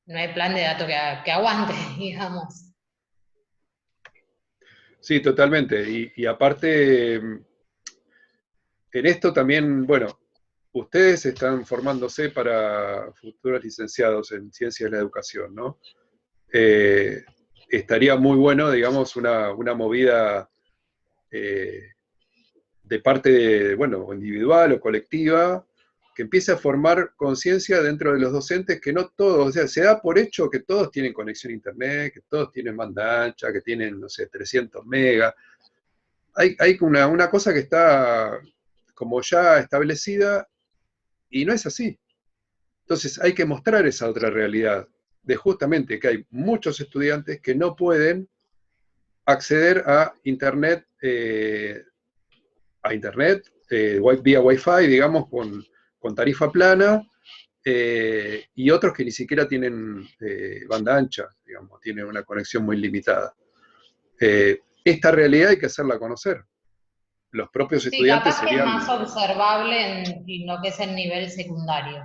no hay plan de datos que aguante, digamos. Sí, totalmente. Y aparte, en esto también, bueno, ustedes están formándose para futuros licenciados en Ciencias de la Educación, ¿no? Estaría muy bueno, digamos, una movida de parte, bueno, individual o colectiva, que empiece a formar conciencia dentro de los docentes que no todos, o sea, se da por hecho que todos tienen conexión a internet, que todos tienen banda ancha, que tienen, no sé, 300 megas. Hay una cosa que está como ya establecida y no es así. Entonces hay que mostrar esa otra realidad, de justamente que hay muchos estudiantes que no pueden acceder a internet, vía Wi-Fi, digamos, con tarifa plana, y otros que ni siquiera tienen banda ancha, digamos, tienen una conexión muy limitada. Esta realidad hay que hacerla conocer. Los propios estudiantes capaz que serían... es más observable en lo que es el nivel secundario.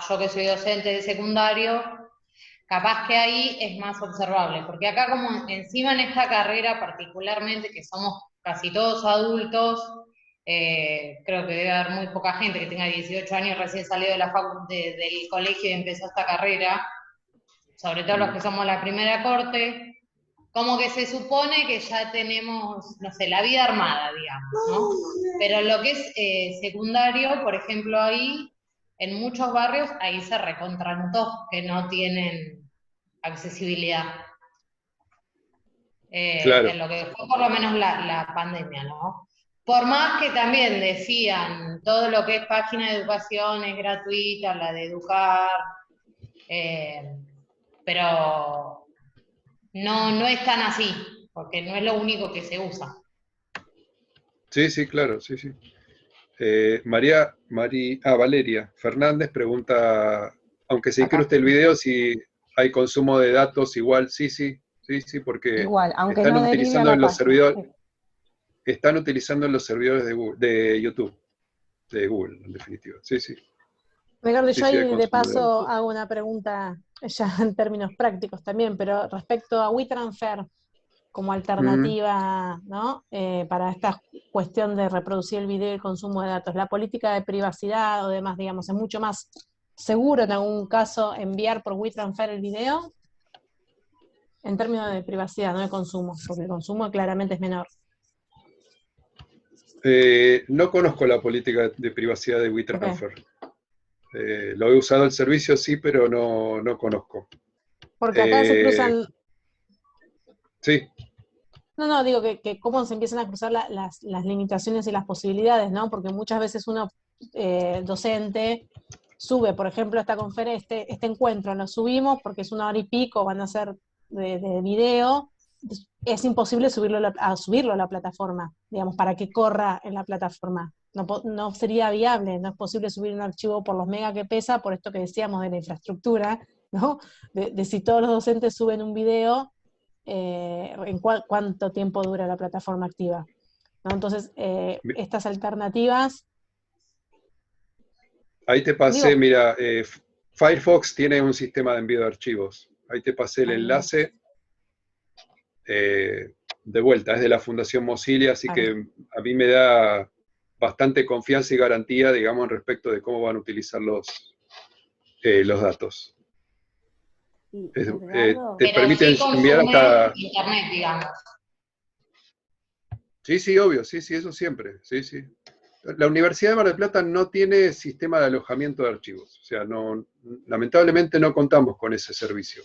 Yo que soy docente de secundario, capaz que ahí es más observable, porque acá como encima en esta carrera particularmente, que somos casi todos adultos, creo que debe haber muy poca gente que tenga 18 años recién salido de del colegio y empezó esta carrera, sobre todo los que somos la primera corte, como que se supone que ya tenemos, no sé, la vida armada, digamos, ¿no? Pero lo que es secundario, por ejemplo, ahí, en muchos barrios, ahí se recontrantó que no tienen accesibilidad. Claro. En lo que fue por lo menos la pandemia, ¿no? Por más que también decían, todo lo que es página de educación es gratuita, la de Educar, pero no es tan así, porque no es lo único que se usa. Sí, sí, claro, sí, sí. Valeria Fernández pregunta, aunque se incruste el video, si hay consumo de datos igual, sí, porque igual, aunque están no derive a utilizando la en los página. servidores, están utilizando en los servidores de YouTube, de Google, en definitiva. Sí, sí. Ricardo, Sí, yo sí, hay ahí de consumo de paso datos. hago una pregunta ya en términos prácticos también, pero respecto a WeTransfer como alternativa, ¿no? Para esta cuestión de reproducir el video y el consumo de datos, la política de privacidad o demás, digamos, ¿es mucho más seguro en algún caso enviar por WeTransfer el video? En términos de privacidad, no de consumo, porque el consumo claramente es menor. No conozco la política de privacidad de WeTransfer. Okay. Lo he usado el servicio, sí, pero no conozco. Porque acá se cruzan... Sí. No, digo que cómo se empiezan a cruzar las limitaciones y las posibilidades, ¿no? Porque muchas veces uno, docente, sube, por ejemplo, esta conferencia, este encuentro, lo subimos porque es 1 hora y pico, van a ser de video, es imposible subirlo a la plataforma, digamos, para que corra en la plataforma. No sería viable, no es posible subir un archivo por los megas que pesa, por esto que decíamos de la infraestructura, ¿no? De si todos los docentes suben un video, en cuánto tiempo dura la plataforma activa, ¿no? Entonces, estas alternativas... Ahí te pasé, mira, Firefox tiene un sistema de envío de archivos. Ahí te pasé el enlace. De vuelta, es de la Fundación Mozilla, así que a mí me da bastante confianza y garantía, digamos, respecto de cómo van a utilizar los datos. Te permiten sí enviar hasta... internet, digamos. Sí, obvio, sí, eso siempre, sí. La Universidad de Mar del Plata no tiene sistema de alojamiento de archivos, o sea, lamentablemente no contamos con ese servicio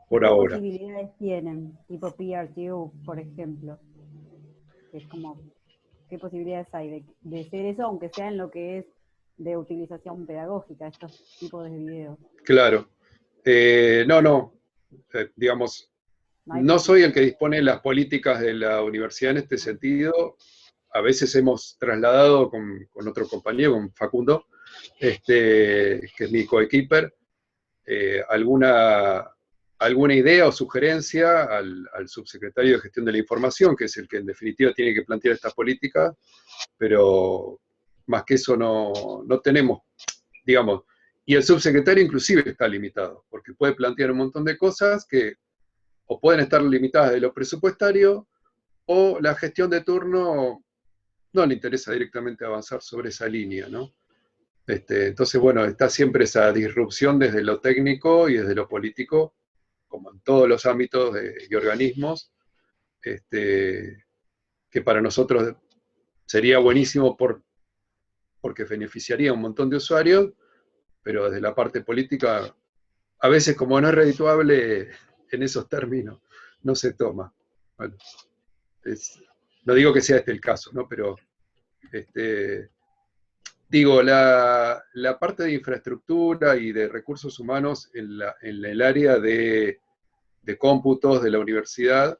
por ahora. ¿Qué posibilidades tienen, tipo PRTU, por ejemplo? Es como, ¿qué posibilidades hay de ser eso, aunque sea en lo que es de utilización pedagógica, estos tipos de videos? Claro. Digamos, no soy el que dispone las políticas de la universidad en este sentido. A veces hemos trasladado con otro compañero, con Facundo, que es mi coequiper, alguna idea o sugerencia al subsecretario de Gestión de la Información, que es el que en definitiva tiene que plantear estas políticas, pero más que eso no tenemos, digamos. Y el subsecretario inclusive está limitado, porque puede plantear un montón de cosas que o pueden estar limitadas de lo presupuestario, o la gestión de turno no le interesa directamente avanzar sobre esa línea, ¿no? Entonces, bueno, está siempre esa disrupción desde lo técnico y desde lo político, como en todos los ámbitos y organismos, que para nosotros sería buenísimo porque beneficiaría a un montón de usuarios, pero desde la parte política, a veces como no es redituable en esos términos, no se toma. Bueno, no digo que sea este el caso, ¿no? Pero digo, la parte de infraestructura y de recursos humanos en el área de cómputos de la universidad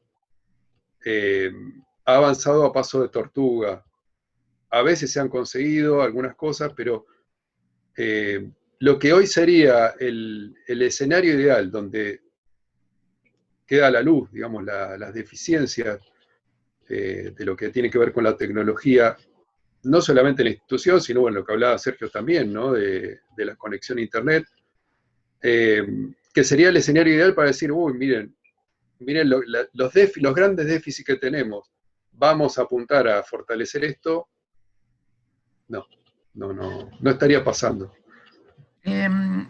ha avanzado a paso de tortuga. A veces se han conseguido algunas cosas, pero lo que hoy sería el escenario ideal, donde queda a la luz, digamos, las deficiencias de lo que tiene que ver con la tecnología, no solamente en la institución, sino en lo que hablaba Sergio también, ¿no? de la conexión a Internet, que sería el escenario ideal para decir, uy, miren los grandes déficits que tenemos, vamos a apuntar a fortalecer esto. No estaría pasando.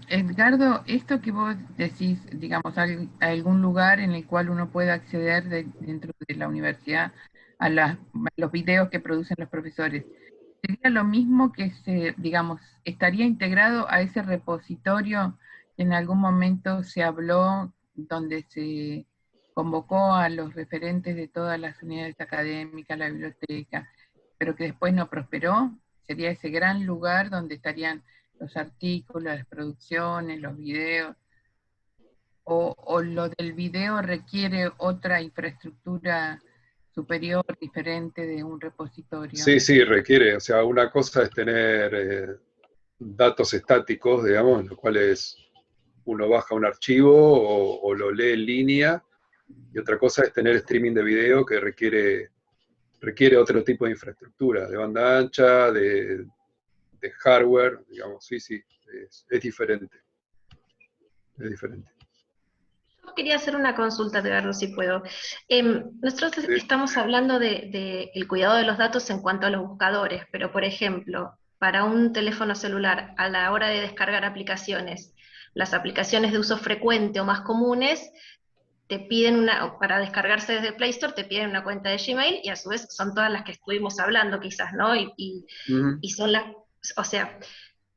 Edgardo, esto que vos decís, digamos, algún lugar en el cual uno pueda acceder dentro de la universidad a los videos que producen los profesores, ¿sería lo mismo que digamos, estaría integrado a ese repositorio que en algún momento se habló, donde se convocó a los referentes de todas las unidades académicas, la biblioteca, pero que después no prosperó? ¿Sería ese gran lugar donde estarían los artículos, las producciones, los videos? ¿O lo del video requiere otra infraestructura superior, diferente de un repositorio? Sí, requiere. O sea, una cosa es tener datos estáticos, digamos, en los cuales uno baja un archivo o lo lee en línea, y otra cosa es tener streaming de video que requiere otro tipo de infraestructura, de banda ancha, de hardware, digamos, sí, es diferente. Es diferente. Yo quería hacer una consulta, Edgardo, si puedo. Nosotros estamos hablando de el cuidado de los datos en cuanto a los buscadores, pero por ejemplo, para un teléfono celular, a la hora de descargar aplicaciones, las aplicaciones de uso frecuente o más comunes, te piden para descargarse desde Play Store, te piden una cuenta de Gmail, y a su vez son todas las que estuvimos hablando quizás, ¿no? Y son o sea,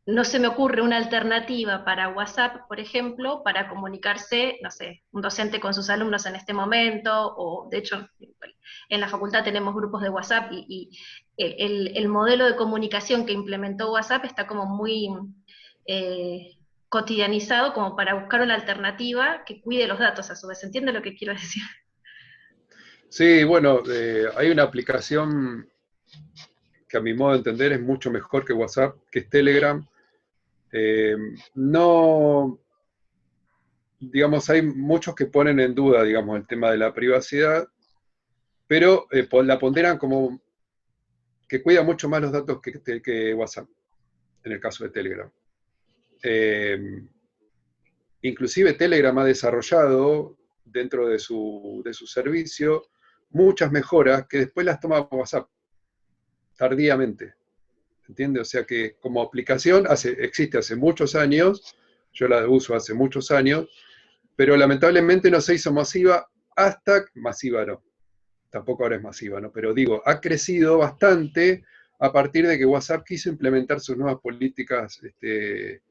no se me ocurre una alternativa para WhatsApp, por ejemplo, para comunicarse, no sé, un docente con sus alumnos en este momento, o de hecho, en la facultad tenemos grupos de WhatsApp, y el modelo de comunicación que implementó WhatsApp está como muy cotidianizado como para buscar una alternativa que cuide los datos a su vez. ¿Entiende lo que quiero decir? Sí, bueno, hay una aplicación que a mi modo de entender es mucho mejor que WhatsApp, que es Telegram. No, digamos, hay muchos que ponen en duda, digamos, el tema de la privacidad, pero la ponderan como que cuida mucho más los datos que WhatsApp, en el caso de Telegram. Inclusive Telegram ha desarrollado dentro de su servicio muchas mejoras que después las toma WhatsApp, tardíamente. ¿entiendes? O sea que como aplicación existe hace muchos años, yo la uso hace muchos años, pero lamentablemente no se hizo masiva masiva no, tampoco ahora es masiva, ¿no? Pero digo, ha crecido bastante a partir de que WhatsApp quiso implementar sus nuevas políticas de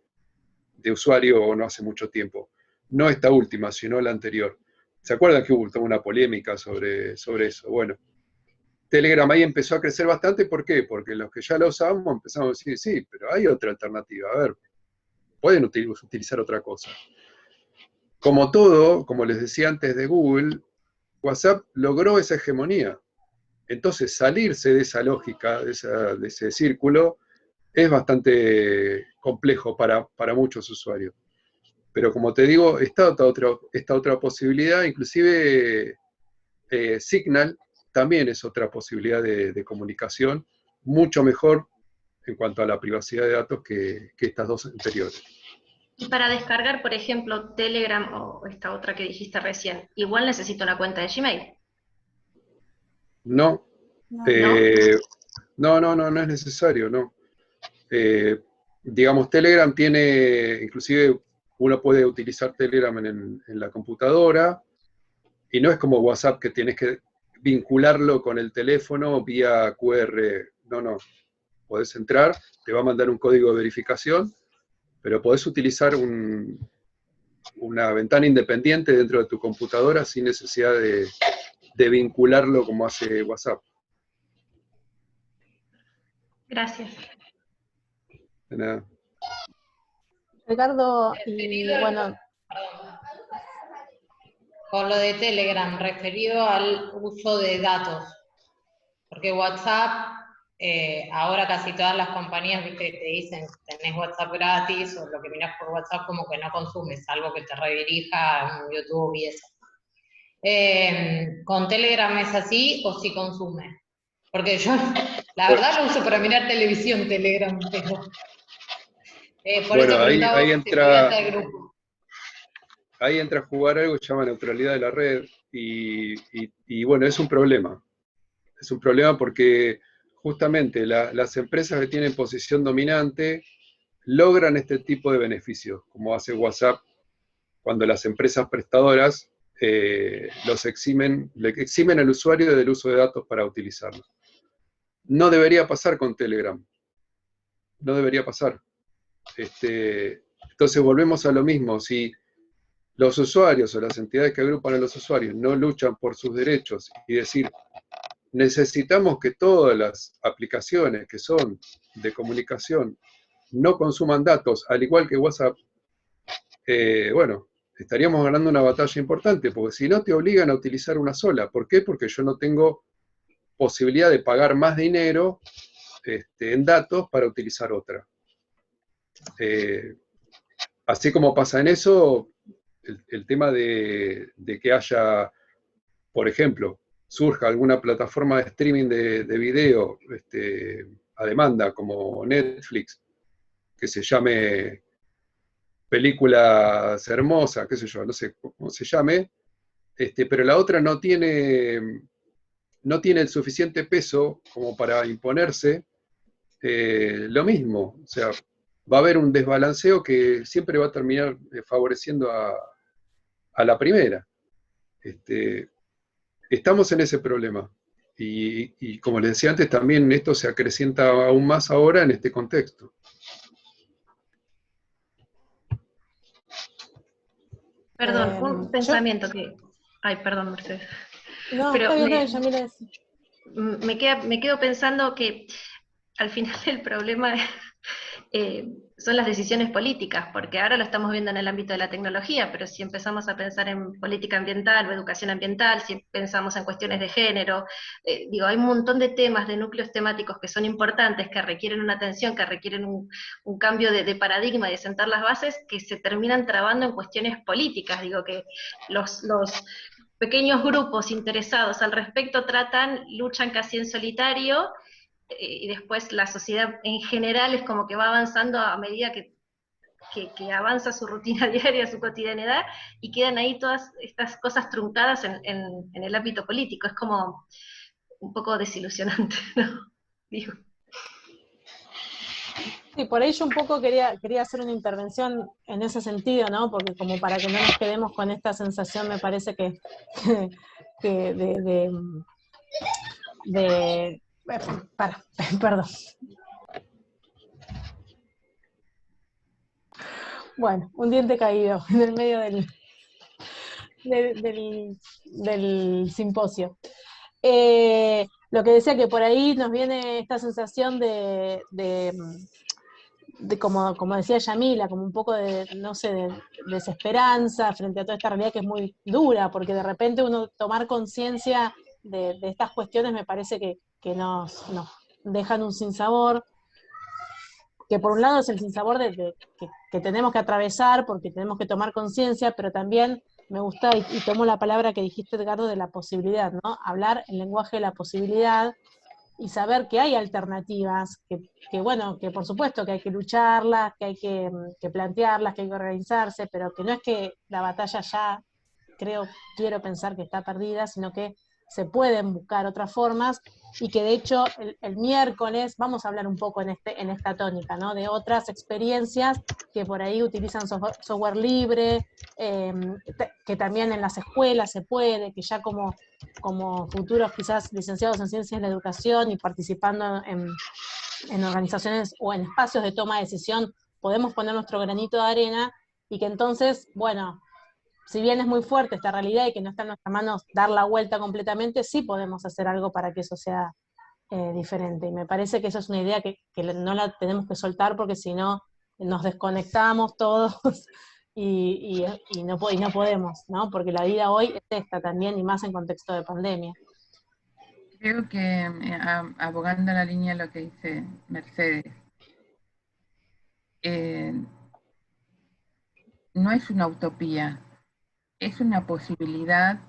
usuario no hace mucho tiempo. No esta última, sino la anterior. ¿Se acuerdan que hubo toda una polémica sobre eso? Bueno, Telegram ahí empezó a crecer bastante, ¿por qué? Porque los que ya lo usábamos empezamos a decir, sí, pero hay otra alternativa, a ver, pueden utilizar otra cosa. Como todo, como les decía antes de Google, WhatsApp logró esa hegemonía. Entonces, salirse de esa lógica, de ese círculo, es bastante complejo para muchos usuarios. Pero como te digo, esta otra posibilidad, inclusive Signal también es otra posibilidad de comunicación, mucho mejor en cuanto a la privacidad de datos que estas dos anteriores. Y para descargar, por ejemplo, Telegram o esta otra que dijiste recién, igual necesito una cuenta de Gmail. No, ¿No? no es necesario, no. Digamos, Telegram tiene, inclusive uno puede utilizar Telegram en la computadora, y no es como WhatsApp que tienes que vincularlo con el teléfono vía QR. No. Podés entrar, te va a mandar un código de verificación, pero podés utilizar una ventana independiente dentro de tu computadora sin necesidad de vincularlo como hace WhatsApp. Gracias. De nada. Ricardo, y bueno, con lo de Telegram, referido al uso de datos, porque WhatsApp, ahora casi todas las compañías, viste, te dicen, tenés WhatsApp gratis, o lo que miras por WhatsApp como que no consumes, salvo que te redirija a un YouTube y eso. ¿Con Telegram es así o sí consume? Porque yo, la verdad, lo uso para mirar televisión, Telegram, pero... por Bueno, eso preguntaba ahí si se podía hacer el grupo. Ahí entra a jugar algo que se llama neutralidad de la red, y bueno, es un problema. Es un problema porque justamente las empresas que tienen posición dominante logran este tipo de beneficios, como hace WhatsApp cuando las empresas prestadoras le eximen al usuario del uso de datos para utilizarlo. No debería pasar con Telegram. No debería pasar. Entonces volvemos a lo mismo. Si los usuarios o las entidades que agrupan a los usuarios no luchan por sus derechos y decir, necesitamos que todas las aplicaciones que son de comunicación no consuman datos, al igual que WhatsApp, bueno, estaríamos ganando una batalla importante, porque si no te obligan a utilizar una sola. ¿Por qué? Porque yo no tengo posibilidad de pagar más dinero en datos para utilizar otra. Así como pasa en eso, el tema de que haya, por ejemplo, surja alguna plataforma de streaming de video a demanda, como Netflix, que se llame Películas Hermosas, qué sé yo, no sé cómo se llame, pero la otra no tiene el suficiente peso como para imponerse, lo mismo, o sea, va a haber un desbalanceo que siempre va a terminar favoreciendo a la primera. Estamos en ese problema. Y como les decía antes, también esto se acrecienta aún más ahora en este contexto. Perdón, un pensamiento que... Ay, perdón, Mercedes. No, pero está bien, Yamila. me quedo pensando que al final el problema son las decisiones políticas, porque ahora lo estamos viendo en el ámbito de la tecnología, pero si empezamos a pensar en política ambiental o educación ambiental, si pensamos en cuestiones de género, hay un montón de temas, de núcleos temáticos que son importantes, que requieren una atención, que requieren un cambio de paradigma y de sentar las bases, que se terminan trabando en cuestiones políticas. Digo que los pequeños grupos interesados al respecto luchan casi en solitario, y después la sociedad en general es como que va avanzando a medida que avanza su rutina diaria, su cotidianidad, y quedan ahí todas estas cosas truncadas en el ámbito político. Es como un poco desilusionante, ¿no? Digo. Sí, por ello un poco quería hacer una intervención en ese sentido, ¿no? Porque como para que no nos quedemos con esta sensación, me parece que perdón. Bueno, un diente caído en el medio del simposio. Lo que decía, que por ahí nos viene esta sensación de como decía Yamila, como un poco de, no sé, de desesperanza frente a toda esta realidad que es muy dura, porque de repente uno tomar conciencia de estas cuestiones me parece que nos dejan un sinsabor, que por un lado es el sinsabor que tenemos que atravesar porque tenemos que tomar conciencia, pero también me gusta, y tomo la palabra que dijiste, Edgardo, de la posibilidad, ¿no? Hablar el lenguaje de la posibilidad, y saber que hay alternativas, que bueno, que por supuesto que hay que lucharlas, que hay que plantearlas, que hay que organizarse, pero que no es que la batalla ya, quiero pensar que está perdida, sino que se pueden buscar otras formas, y que de hecho el miércoles vamos a hablar un poco en esta tónica, ¿no? De otras experiencias que por ahí utilizan software libre, que también en las escuelas se puede, que ya como futuros quizás licenciados en ciencias de la educación y participando en organizaciones o en espacios de toma de decisión, podemos poner nuestro granito de arena, y que entonces, bueno, si bien es muy fuerte esta realidad y que no está en nuestras manos dar la vuelta completamente, sí podemos hacer algo para que eso sea diferente. Y me parece que eso es una idea que no la tenemos que soltar, porque si no nos desconectamos todos y no podemos, ¿no? Porque la vida hoy es esta también, y más en contexto de pandemia. Creo que abogando en la línea de lo que dice Mercedes, no es una utopía, es una posibilidad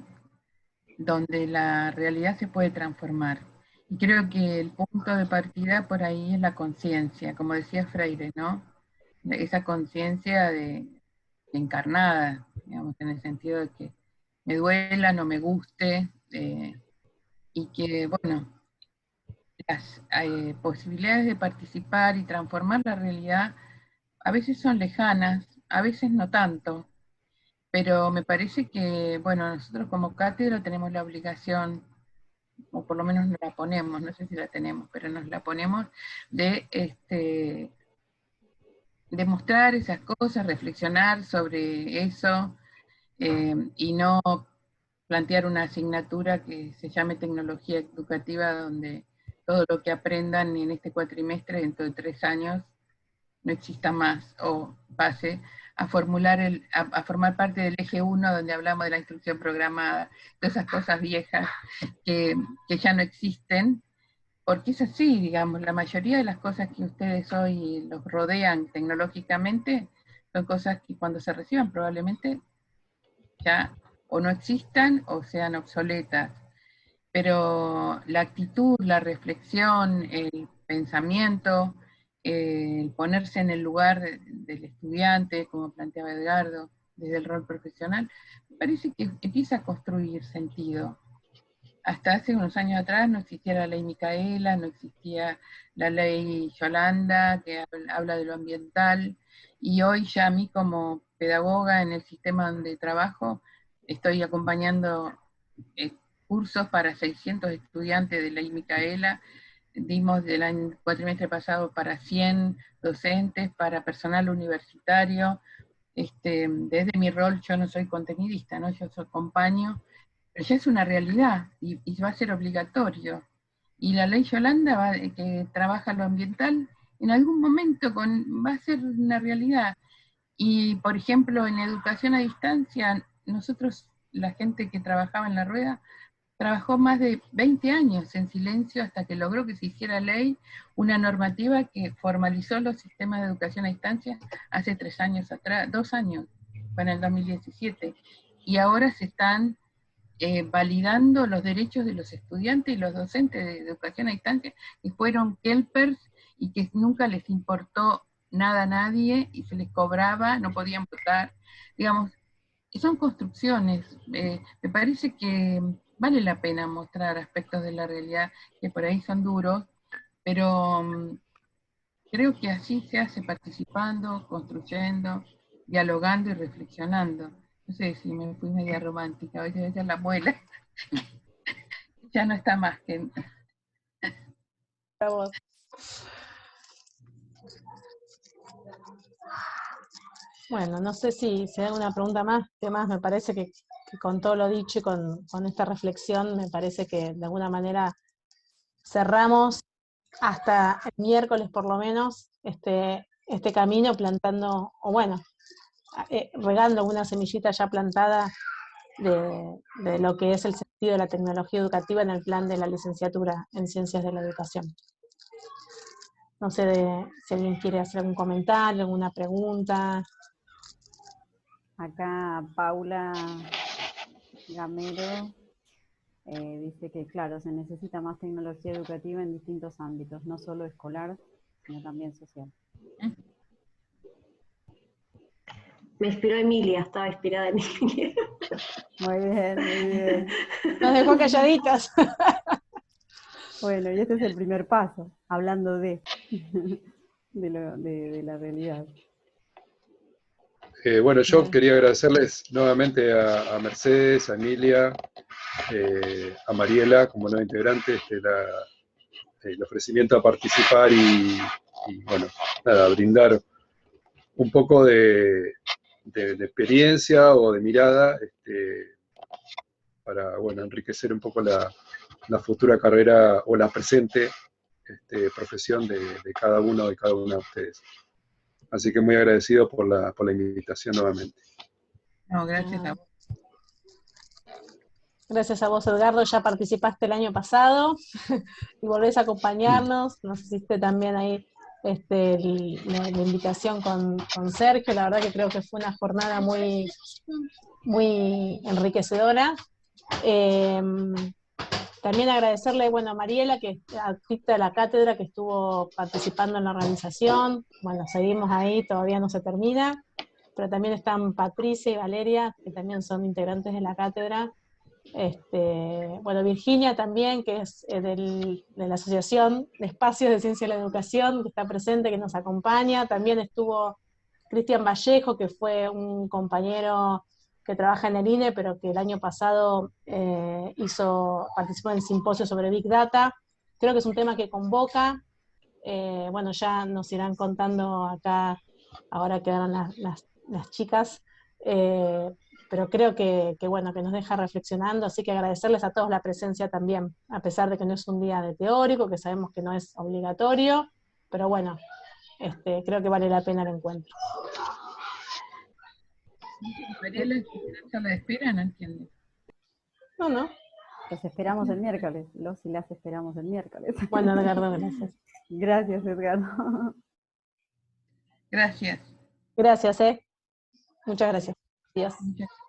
donde la realidad se puede transformar. Y creo que el punto de partida por ahí es la conciencia, como decía Freire, ¿no? Esa conciencia de encarnada, digamos, en el sentido de que me duela, no me guste, y que, bueno, las posibilidades de participar y transformar la realidad a veces son lejanas, a veces no tanto, pero me parece que, bueno, nosotros como cátedra tenemos la obligación, o por lo menos nos la ponemos, no sé si la tenemos, pero nos la ponemos de mostrar esas cosas, reflexionar sobre eso, y no plantear una asignatura que se llame tecnología educativa, donde todo lo que aprendan en este cuatrimestre dentro de 3 años no exista más o pase a formar parte del eje 1, donde hablamos de la instrucción programada, todas esas cosas viejas que ya no existen, porque es así, digamos, la mayoría de las cosas que ustedes hoy los rodean tecnológicamente son cosas que cuando se reciban probablemente ya o no existan o sean obsoletas. Pero la actitud, la reflexión, el pensamiento, el ponerse en el lugar del estudiante, como planteaba Edgardo, desde el rol profesional, me parece que empieza a construir sentido. Hasta hace unos años atrás no existía la ley Micaela, no existía la ley Yolanda, que habla de lo ambiental, y hoy ya a mí como pedagoga en el sistema donde trabajo, estoy acompañando cursos para 600 estudiantes de ley Micaela, dimos del cuatrimestre pasado para 100 docentes, para personal universitario. Desde mi rol yo no soy contenidista, ¿no? Yo acompaño, pero ya es una realidad y va a ser obligatorio. Y la ley Yolanda, que trabaja lo ambiental, en algún momento va a ser una realidad. Y, por ejemplo, en educación a distancia, nosotros, la gente que trabajaba en la rueda, trabajó más de 20 años en silencio hasta que logró que se hiciera ley una normativa que formalizó los sistemas de educación a distancia hace 3 años atrás, 2 años, fue en el 2017. Y ahora se están validando los derechos de los estudiantes y los docentes de educación a distancia, que fueron kelpers y que nunca les importó nada a nadie y se les cobraba, no podían votar. Digamos, son construcciones. Me parece que vale la pena mostrar aspectos de la realidad que por ahí son duros, pero creo que así se hace, participando, construyendo, dialogando y reflexionando. No sé si me fui media romántica, hoy debe ser la abuela. Ya no está más que... Para vos. Bueno, no sé si hay alguna pregunta más, que más me parece que con todo lo dicho y con esta reflexión, me parece que de alguna manera cerramos hasta el miércoles por lo menos este camino plantando, o bueno, regando una semillita ya plantada de lo que es el sentido de la tecnología educativa en el plan de la licenciatura en Ciencias de la Educación. No sé si alguien quiere hacer algún comentario, alguna pregunta. Acá Paula Gamero dice que, claro, se necesita más tecnología educativa en distintos ámbitos, no solo escolar, sino también social. Me inspiró Emilia, estaba inspirada en Emilia. Muy bien, muy bien. Nos dejó calladitas. Bueno, y este es el primer paso, hablando de la realidad. Bueno, yo quería agradecerles nuevamente a Mercedes, a Emilia, a Mariela como nueva integrante, el ofrecimiento a participar y bueno, nada, brindar un poco de experiencia o de mirada para, bueno, enriquecer un poco la futura carrera o la presente profesión de cada uno de cada una de ustedes. Así que muy agradecido por la invitación nuevamente. No, gracias a vos. Gracias a vos, Edgardo, ya participaste el año pasado y volvés a acompañarnos. Nos hiciste también ahí la invitación con Sergio. La verdad que creo que fue una jornada muy, muy enriquecedora. También agradecerle, bueno, a Mariela, que es adscrita a la cátedra, que estuvo participando en la organización. Bueno, seguimos ahí, todavía no se termina. Pero también están Patricia y Valeria, que también son integrantes de la cátedra. Bueno, Virginia también, que es de la Asociación de Espacios de Ciencia de la Educación, que está presente, que nos acompaña. También estuvo Cristian Vallejo, que fue un compañero que trabaja en el INE, pero que el año pasado participó en el simposio sobre Big Data. Creo que es un tema que convoca. Bueno, ya nos irán contando acá, ahora quedaron las chicas, pero creo que bueno, que nos deja reflexionando, así que agradecerles a todos la presencia también, a pesar de que no es un día de teórico, que sabemos que no es obligatorio, pero bueno, creo que vale la pena el encuentro. Mariela, ¿la de espera? No entiendo. No. Los esperamos el miércoles, los y las esperamos el miércoles. Bueno, Edgardo, gracias. Gracias, Edgardo. Gracias. Gracias, Muchas gracias. Adiós. Muchas gracias.